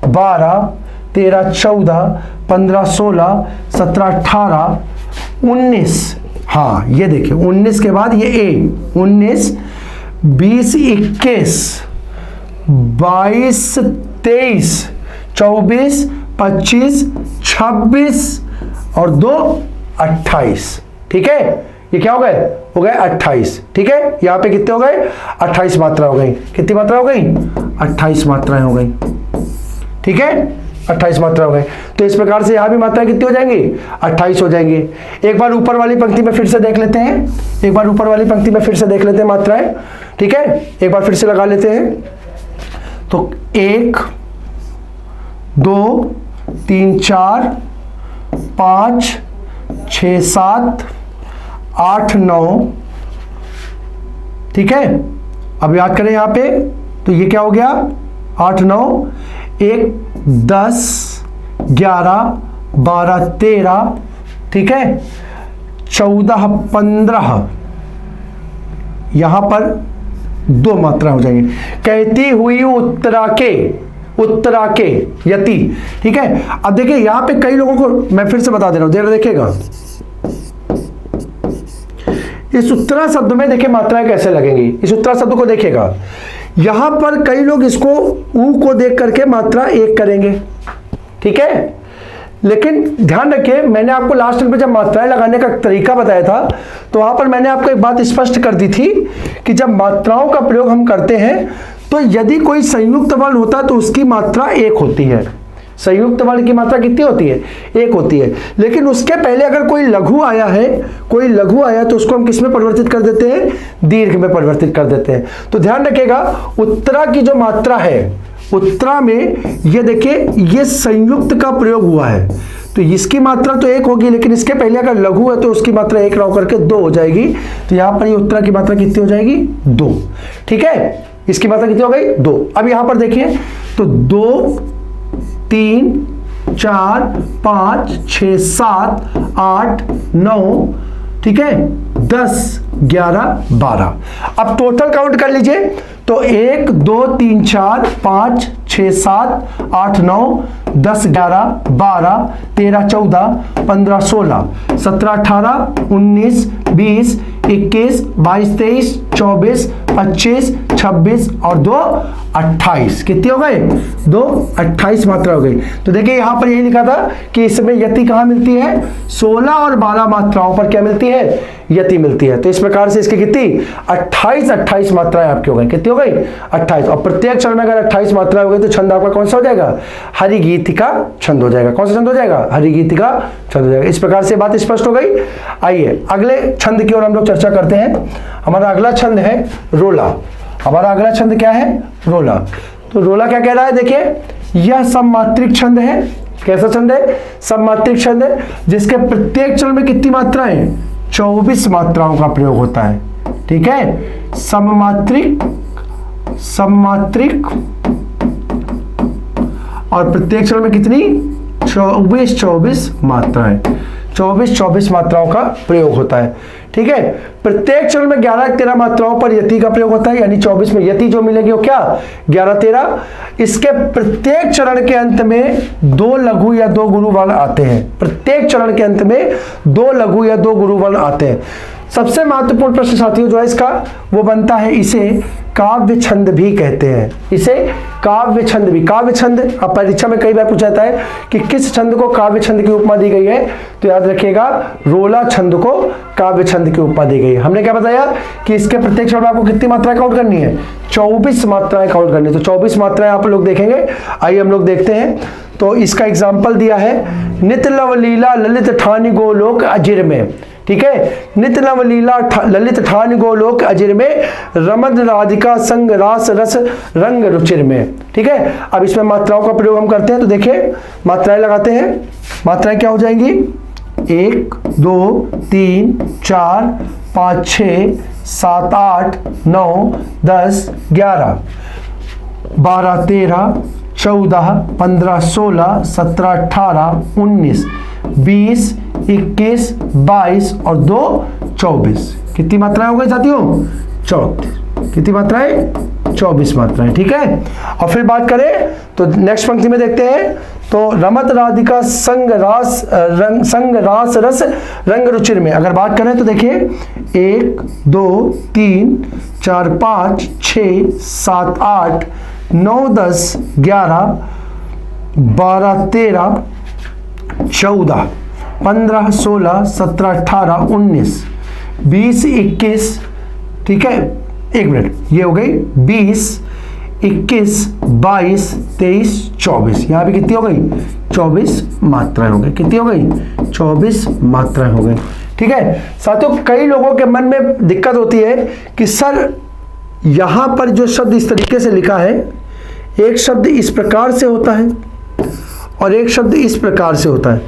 12 13 14 15 16 17 18 19। हाँ ये देखिए 19 के बाद ये ए 19 20 21 22 23 24 25 26 और 2 28। ठीक है, ये क्या हो गए 28। ठीक है, यहाँ पे कितने हो गए 28 मात्रा हो गई। कितनी मात्रा हो गई 28 मात्राएं हो गई। ठीक है, 28 मात्रा हो गई। तो इस प्रकार से यहाँ भी मात्राएं कितनी हो जाएंगी 28 हो जाएंगी। एक बार ऊपर वाली पंक्ति में फिर से देख लेते हैं, एक बार ऊपर वाली पंक्ति में फिर से देख लेते हैं मात्राएं। ठीक है, एक बार फिर से लगा लेते हैं तो 1 2 3 4 5 6 7 8 9। ठीक है, अब याद करें यहाँ पे तो ये क्या हो गया 8 9 1 10 11 12 13। ठीक है, 14 15 यहां पर 2 मात्रा हो जाएंगी। कहती हुई उत्तरा के यति। ठीक है, अब देखिए यहां पे कई लोगों को मैं फिर से बता दे रहा हूं, जरा देखिएगा इस उत्तरा शब्द में देखिए मात्राएं कैसे लगेंगी। इस उत्तरा शब्द को देखिएगा, यहां पर कई लोग इसको ऊ को देख करके मात्रा 1 करेंगे। ठीक है, लेकिन ध्यान रखिए मैंने आपको लास्ट में जब मात्राएं लगाने का तरीका बताया था तो वहां पर मैंने आपको एक बात स्पष्ट कर दी थी कि जब मात्राओं का प्रयोग हम करते हैं तो यदि कोई संयुक्त वर्ण होता है तो उसकी मात्रा 1 होती है। संयुक्त वर्ण की मात्रा कितनी होती है 1 होती है। लेकिन उसके पहले अगर कोई लघु आया है, कोई लघु आया तो उसको हम किस में परिवर्तित कर देते हैं दीर्घ में परिवर्तित कर देते हैं। तो ध्यान रखिएगा उत्तरा की जो मात्रा है, उत्तरा में ये देखिए ये संयुक्त का प्रयोग हुआ है तो इसकी मात्रा तो 1 होगी, लेकिन इसके पहले अगर लघु है तो उसकी मात्रा 1 ना होकर के 2 हो जाएगी। तो यहां पर ये उत्तरा की मात्रा कितनी हो जाएगी 2। ठीक है, इसकी मात्रा कितनी हो गई 2। अब यहां पर देखिए तो 2 3 4 5 6 7 8 9। ठीक है, 10 11 12। अब टोटल काउंट कर लीजिए तो 1 2 3 4 5 6 7 8 9 10 11 12 13 14 15 16 17 18 19 20 21 22 23 24 25 26 और 2 28। कितनी हो गए 2 28 मात्रा हो गई। तो देखिए यहां पर यही लिखा था कि इसमें यति कहां मिलती है 16 और 12 मात्राओं पर क्या मिलती है यति मिलती है। तो इस प्रकार से इसकी कितनी 28 मात्राएं आपकी हो गई। कितनी हो गई 28। और प्रत्येक क्षण में अगर 28 मात्राएं हो गई तो छंद आपका कौन सा हो जाएगा हरिगीतिका छंद हो जाएगा। कौन सा छंद हो जाएगा हरिगीतिका छंद हो जाएगा। इस प्रकार से बात स्पष्ट हो गई। आइए अगले छंद की ओर हम लोग चर्चा करते हैं। हमारा अगला छंद है रोला। हमारा अगला छंद क्या है रोला। तो रोला क्या कह रहा है देखिए यह सममात्रिक छंद है। कैसा छंद है सममात्रिक छंद है जिसके प्रत्येक चरण में कितनी मात्राएं 24 मात्राओं का प्रयोग होता है। ठीक है, सममात्रिक और प्रत्येक चरण में कितनी 24 मात्राएं 24 मात्राओं का प्रयोग होता है। ठीक है, प्रत्येक चरण में 11-13 मात्राओं पर यति का प्रयोग होता है, यानी 24 में यति जो मिलेगी वो क्या 11-13। इसके प्रत्येक चरण के अंत में 2 लघु या 2 गुरु वर्ण आते हैं। प्रत्येक चरण के अंत में 2 लघु या 2 गुरु वर्ण आते हैं। सबसे महत्वपूर्ण प्रश्न साथियों जो है इसका वो बनता है इसे काव्य छंद भी कहते हैं। इसे काव्य छंद भी। काव्य छंद अब परीक्षा में कई बार पूछा जाता है कि किस छंद को काव्य छंद की उपमा दी गई है, तो याद रखिएगा रोला छंद को काव्य छंद की उपमा दी गई है। हमने क्या बताया कि इसके प्रत्येक चरण में आपको कितनी मात्राएं काउंट करनी है 24 मात्राएं काउंट करनी है। तो 24 मात्राएं आप लोग देखेंगे। आइए हम लोग देखते हैं। तो इसका एग्जाम्पल दिया है नित लवलीला ललित ठानी गोलोक अजिर में। ठीक है, नित नवलीला ललित ठान गोलोक अजिर में रमद राधिका संग रास रस रंग रुचिर में। ठीक है, अब इसमें मात्राओं का प्रयोग हम करते हैं। तो देखिए मात्राएं लगाते हैं। मात्राएं क्या हो जाएंगी 1 2 3 4 5 6 7 8 9 10 11 12 13 14 15 16 17 18 19 20 21 22 और 2 24। कितनी मात्राएं हो गई साथियों? 24। कितनी मात्राएं? 24 मात्राएं। ठीक है। और फिर बात करें तो नेक्स्ट पंक्ति में देखते हैं, तो रमत राधिका संग रास रस रंग रुचिर में अगर बात करें तो देखिए 1 2 3 4 5 6 7 8 9 10 11 12 13 14 15 16 17 18 19 20 21। ठीक है, एक मिनट, ये हो गई 20 21 22 23 24। यहां भी कितनी हो गई? 24 मात्राएं हो गई। कितनी हो गई? 24 मात्राएं हो गई। ठीक है साथियों, कई लोगों के मन में दिक्कत होती है कि सर यहां पर जो शब्द इस तरीके से लिखा है, एक शब्द इस प्रकार से होता है और एक शब्द इस प्रकार से होता है,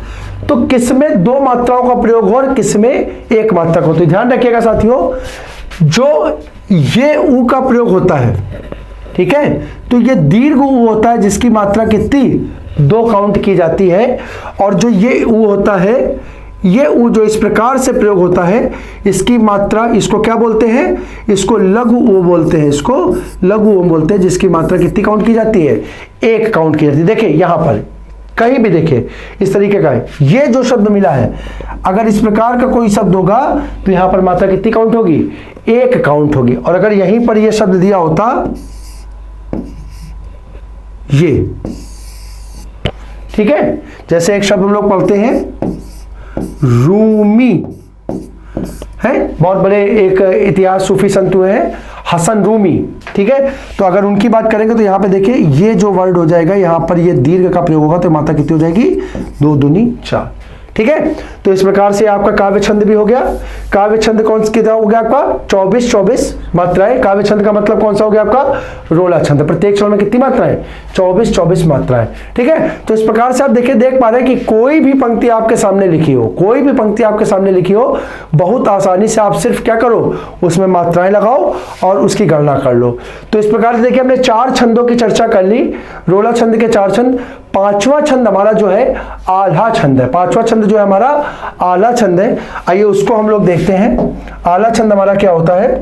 तो किसमें दो मात्राओं का प्रयोग हो और किसमें एक मात्रा का होता है। ध्यान रखिएगा साथियों, जो ये ऊ का प्रयोग होता है, ठीक है, तो ये दीर्घ ऊ होता है जिसकी मात्रा कितनी? 2 काउंट की जाती है। और जो ये ऊ होता है, ये ऊ जो इस प्रकार से प्रयोग होता है, इसकी मात्रा, इसको क्या बोलते हैं? इसको लघु ऊ बोलते हैं। इसको लघु ऊ बोलते हैं, जिसकी मात्रा कितनी काउंट की जाती है? 1 काउंट की जाती है। देखिए यहां पर कहीं भी देखिए इस तरीके का है, ये जो शब्द मिला है, अगर इस प्रकार का कोई शब्द होगा तो यहां पर मात्रा कितनी काउंट होगी? 1 काउंट होगी। और अगर यहीं पर यह शब्द दिया होता ये, ठीक है, जैसे एक शब्द हम लोग पढ़ते हैं रूमी, है, बहुत बड़े एक इतिहास सूफी संत हुए हैं हसन रूमी। ठीक है, तो अगर उनकी बात करेंगे तो यहां पे देखिए ये जो वर्ड हो जाएगा, यहां पर ये दीर्घ का प्रयोग होगा तो मात्रा कितनी हो जाएगी? 2 दूनी 4। ठीक है, तो इस प्रकार से आपका काव्य छंद भी हो गया। काव्य छंद कौन सा कितना हो गया आपका? 24 मात्राएं। काव्य छंद का मतलब कौन सा हो गया आपका? रोला छंद। प्रत्येक छंद में कितनी मात्राएं? 24 मात्राएं। ठीक है, तो इस प्रकार से आप देखिए, देख पा रहे हैं कि कोई भी पंक्ति आपके सामने लिखी हो, कोई भी पंक्ति आपके सामने लिखी हो, बहुत आसानी से आप सिर्फ क्या करो, उसमें मात्राएं लगाओ और उसकी गणना कर लो। तो इस प्रकार से देखिए हमने 4 छंदों की चर्चा कर ली, रोला छंद के 4 छंद। 5वां छंद हमारा जो है आल्हा छंद है। 5वां छंद जो है हमारा आल्हा छंद है। आइए उसको हम लोग देखते हैं, आल्हा छंद हमारा क्या होता है।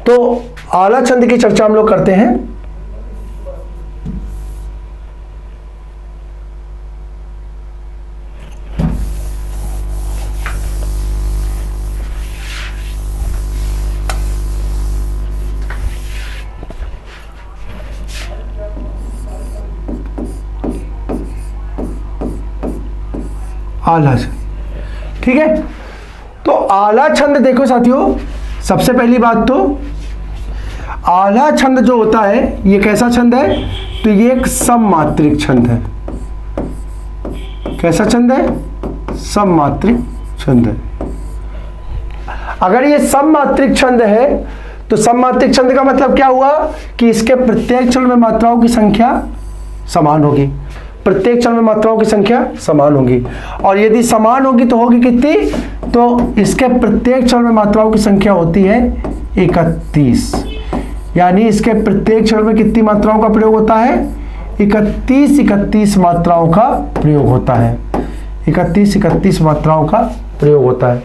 तो आल्हा छंद की चर्चा हम लोग करते हैं। आल्हा छंद, ठीक है, तो आल्हा छंद देखो साथियों, सबसे पहली बात तो आल्हा छंद जो होता है ये कैसा छंद है? तो ये एक सममात्रिक छंद है। कैसा छंद है? सममात्रिक छंद है। अगर ये सममात्रिक छंद है तो सममात्रिक छंद का मतलब क्या हुआ कि इसके प्रत्येक चरण में मात्राओं की संख्या समान होगी। प्रत्येक चरण में मात्राओं की संख्या समान होगी, और यदि समान होगी तो होगी कितनी? तो इसके प्रत्येक चरण में मात्राओं की संख्या होती है 31। यानी इसके प्रत्येक चरण में कितनी मात्राओं का प्रयोग होता है? 31 मात्राओं का प्रयोग होता है। 31 मात्राओं का प्रयोग होता है।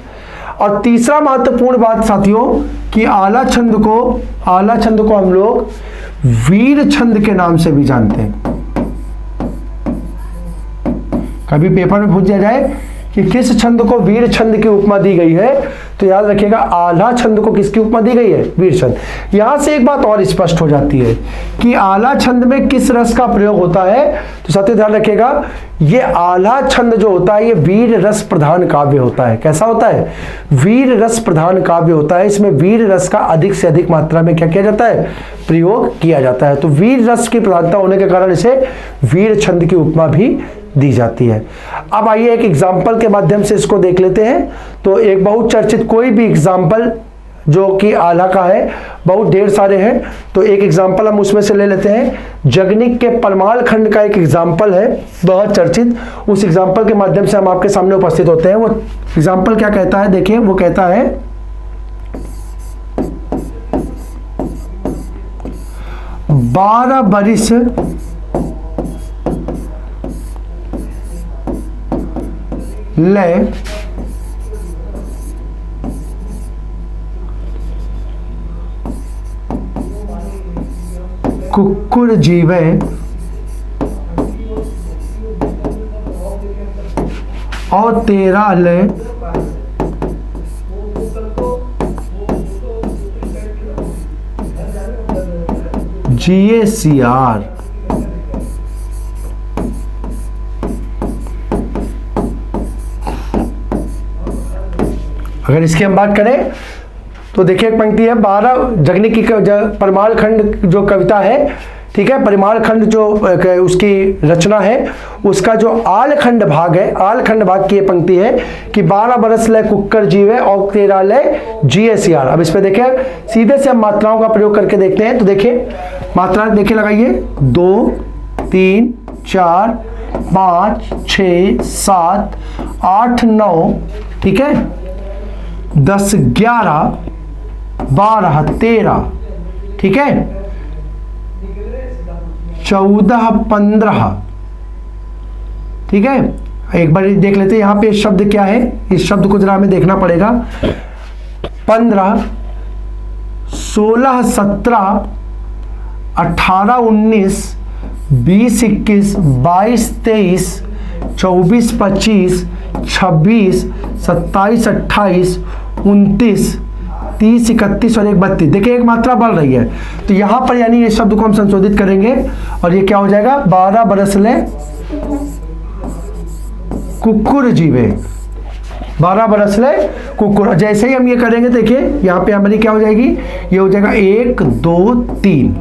और तीसरा महत्वपूर्ण बात साथियों कि आल्हा छंद को हम लोग वीर छंद के नाम से भी जानते हैं। कभी पेपर में पूछ दिया जाए कि किस छंद को वीर छंद की उपमा दी गई है, तो याद रखिएगा आल्हा छंद को किसकी उपमा दी गई है? वीर छंद। यहां से एक बात और स्पष्ट हो जाती है कि आल्हा छंद में किस रस का प्रयोग होता है। तो साथियों ध्यान रखिएगा, ये आल्हा छंद जो होता है ये वीर रस प्रधान काव्य होता है। कैसा होता है? वीर रस प्रधान काव्य होता है। इसमें वीर रस का अधिक से अधिक मात्रा में क्या किया जाता है? प्रयोग किया जाता है। तो वीर रस की प्रधानता होने के कारण इसे वीर छंद की उपमा भी दी जाती है। अब आइए एक एग्जाम्पल के माध्यम से इसको देख लेते हैं। तो एक बहुत चर्चित कोई भी एग्जाम्पल जो कि आल्हा का है, बहुत ढेर सारे हैं, तो एक एग्जाम्पल हम उसमें से ले लेते हैं। जगनिक के परमाल खंड का एक एग्जाम्पल है बहुत चर्चित, उस एग्जाम्पल के माध्यम से हम आपके सामने उपस्थित होते हैं। वो एग्जाम्पल क्या कहता है? देखिए वो कहता है 12 बरिस ले कुक्कुर जीवे और 13 ले जिए सियार। अगर इसकी हम बात करें तो देखिए एक पंक्ति है 12 जगनी की परिमाण खंड जो कविता है, ठीक है, परिमाण खंड जो उसकी रचना है उसका जो आल खंड भाग है, आल खंड भाग की ये पंक्ति है कि 12 बरस ले कुक्कर जीवे और 13 ले जिए सियार। अब इस पे देखिए सीधे से हम मात्राओं का प्रयोग करके देखते हैं। तो देखिए मात्रा देखिए लगाइए 2 3 4 5 6 7 8 9, ठीक है, 10 11 12 13, ठीक है, 14 15, ठीक है। एक बार देख लेते हैं यहाँ पे शब्द क्या है, इस शब्द को जरा हमें देखना पड़ेगा। 15 16 17 18 19 20 21 22 23 24 25 26 27 28 29 30 31 और 32। देखिए एक मात्रा बढ़ रही है, तो यहाँ पर यानी इस शब्द को हम संशोधित करेंगे और ये क्या हो जाएगा 12 बरस ले कुक्कुर जीवे, 12 बरस ले कुक्कुर। जैसे ही हम ये करेंगे देखिए यहाँ पे हमारी क्या हो जाएगी, ये हो जाएगा 1 2 3।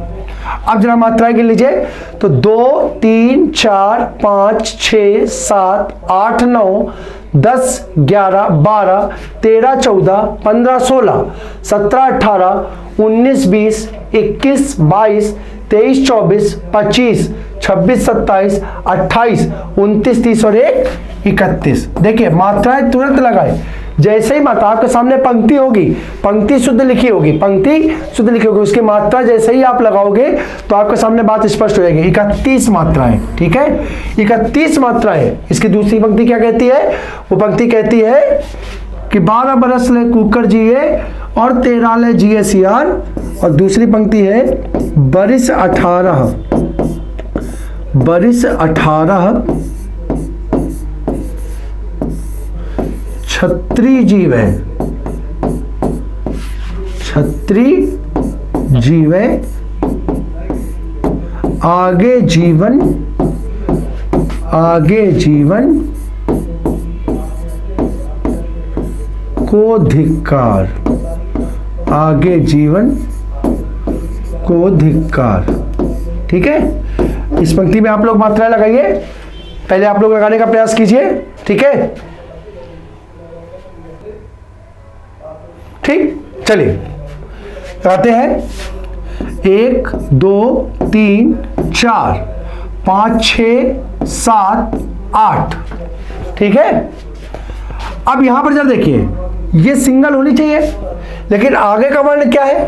अब जरा मात्राएं गिन लीजिए तो 2 3 4 5 6 7 8 9 10 11 12 13 14 15 16 17 18 19 20 21 22 23 24 25 26 27 28 29 30 और 1 31। देखिए मात्राएं तुरंत लगाए, जैसे ही मात्रा आपके सामने पंक्ति होगी, पंक्ति शुद्ध लिखी होगी, पंक्ति शुद्ध लिखी होगी, उसकी मात्रा जैसे ही आप लगाओगे तो आपके सामने बात स्पष्ट हो जाएगी। 31 मात्राएं, ठीक है, 31 मात्राएं। इसकी दूसरी पंक्ति क्या कहती है, वो पंक्ति कहती है कि 12 बरस ले कुक्कर जिए और 13 ले जिए सियार। और दूसरी पंक्ति है बरिस 18 छत्री जीवे, छत्री जीवे आगे जीवन को धिक्कार, आगे जीवन को धिक्कार, ठीक है। इस पंक्ति में आप लोग मात्राएं लगाइए, पहले आप लोग लगाने का प्रयास कीजिए, ठीक है, ठीक। चलिए लगाते हैं 1 2 3 4 5 6 7 8, ठीक है। अब यहां पर जरा देखिए ये सिंगल होनी चाहिए, लेकिन आगे का वर्ण क्या है,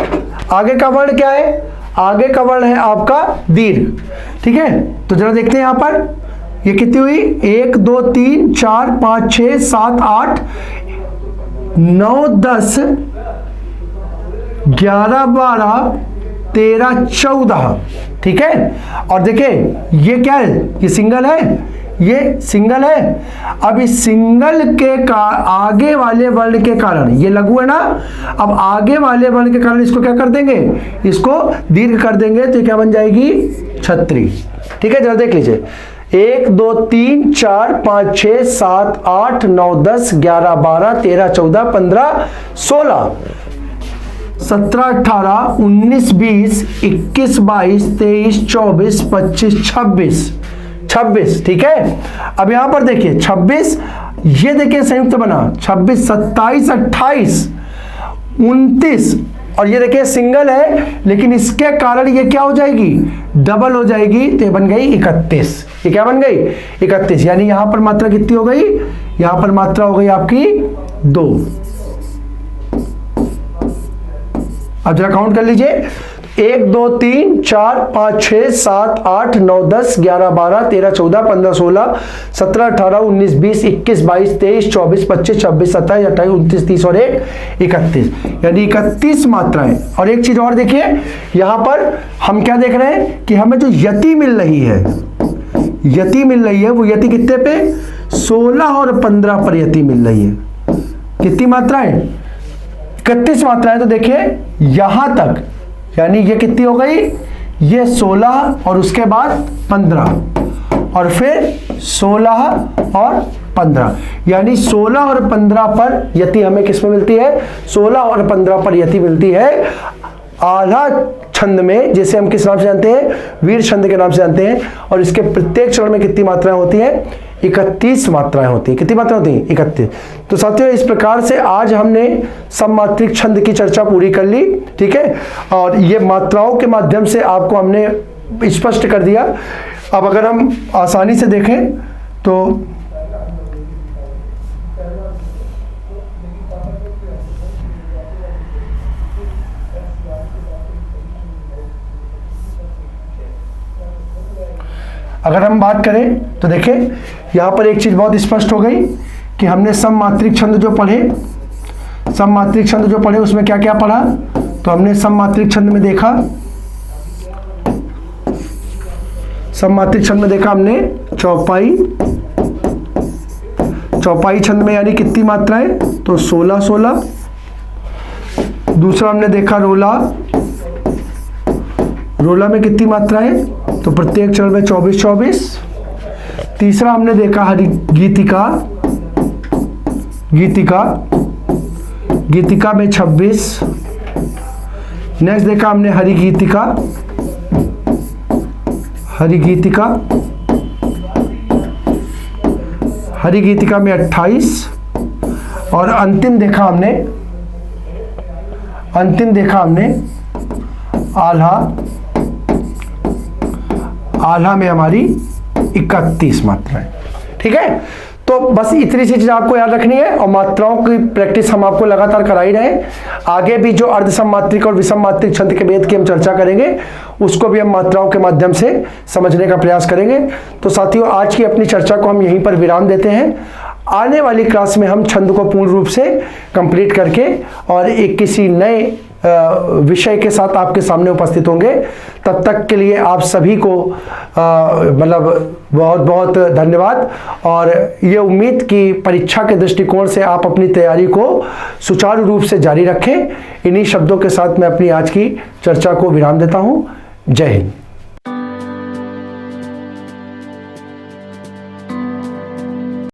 आगे का वर्ण क्या है, आगे का वर्ण है आपका दीर्घ, ठीक है। तो जरा देखते हैं यहां पर ये कितनी हुई 1 2 3 4 5 6 7 8 9 10 11 12 13 14, ठीक है। और देखिए ये क्या है, ये सिंगल है, ये सिंगल है। अब इस सिंगल के आगे वाले वर्ण के कारण ये लघु है ना, अब आगे वाले वर्ण के कारण इसको क्या कर देंगे, इसको दीर्घ कर देंगे, तो क्या बन जाएगी छत्री, ठीक है। जरा देख लीजिए 1 2 3 4 5 6 7 8 9 10 11 12 13 14 15 16 17 18 19 20 21 22 23 24 25 26, ठीक है। अब यहां पर देखिए 26, ये देखिए संयुक्त बना 26 27 28 29, और ये देखिए सिंगल है, लेकिन इसके कारण ये क्या हो जाएगी, डबल हो जाएगी, तो ये बन गई 31। ये क्या बन गई 31, यानी यहां पर मात्रा कितनी हो गई, यहां पर मात्रा हो गई आपकी 2। अब जरा काउंट कर लीजिए 1 2 3 4 5 6 7 8 9 10 11 12 13 14 15 16 17 18 19 20 21 22 23 24 25 26 27 28 29 30 और 1 31, यानी 31 मात्राएं। और एक चीज और देखिए, यहां पर हम क्या देख रहे हैं कि हमें जो यति मिल रही है, यति मिल रही है, वो यति कितने पे, 16 और 15 पर यति मिल रही है। कितनी मात्राएं, 31 मात्राएं। तो देखिए यहां तक, यानी ये कितनी हो गई, ये 16 और उसके बाद 15 और फिर 16 और 15, यानी 16 और 15 पर यति हमें किसमें मिलती है, 16 और 15 पर यति मिलती है आल्हा छंद में, जिसे हम किस नाम से जानते हैं, वीर छंद के नाम से जानते हैं। और इसके प्रत्येक चरण में कितनी मात्राएं होती हैं, 31 मात्राएं होती हैं। कितनी मात्राएं होती हैं, 31। तो साथियों इस प्रकार से आज हमने सममात्रिक छंद की चर्चा पूरी कर ली, ठीक है। और ये मात्राओं के माध्यम से आपको हमने स्पष्ट कर दिया। अब अगर हम आसानी से देखें तो अगर हम बात करें तो देखें यहाँ पर एक चीज़ बहुत स्पष्ट हो गई कि हमने सममात्रिक छंद जो पढ़े, सममात्रिक छंद जो पढ़े उसमें क्या क्या पढ़ा। तो हमने सममात्रिक छंद में देखा, सममात्रिक छंद में देखा हमने चौपाई, चौपाई छंद में यानी कितनी मात्राएं, तो 16 16। दूसरा हमने देखा रोला, रोला में कितनी मात्राएं, तो प्रत्येक चरण में 24 24। तीसरा हमने देखा हरि गीतिका, गीतिका, गीतिका में 26। नेक्स्ट देखा हमने हरि गीतिका, हरि गीतिका, हरि गीतिका में 28। और अंतिम देखा हमने, अंतिम देखा हमने आल्हा, आल्हा में हमारी 31 मात्राएं, ठीक है। तो बस इतनी सी चीज आपको याद रखनी है और मात्राओं की प्रैक्टिस हम आपको लगातार कराई रहे। आगे भी जो अर्ध सममात्रिक और विषम मात्रिक छंद के भेद की हम चर्चा करेंगे, उसको भी हम मात्राओं के माध्यम से समझने का प्रयास करेंगे। तो साथियों आज की अपनी चर्चा को हम यहीं पर विराम देते हैं। आने वाली क्लास में हम छंद को पूर्ण रूप से कंप्लीट करके और एक किसी नए विषय के साथ आपके सामने उपस्थित होंगे। तब तक के लिए आप सभी को मतलब बहुत बहुत धन्यवाद। और ये उम्मीद कि परीक्षा के दृष्टिकोण से आप अपनी तैयारी को सुचारू रूप से जारी रखें। इन्हीं शब्दों के साथ मैं अपनी आज की चर्चा को विराम देता हूँ। जय हिंद।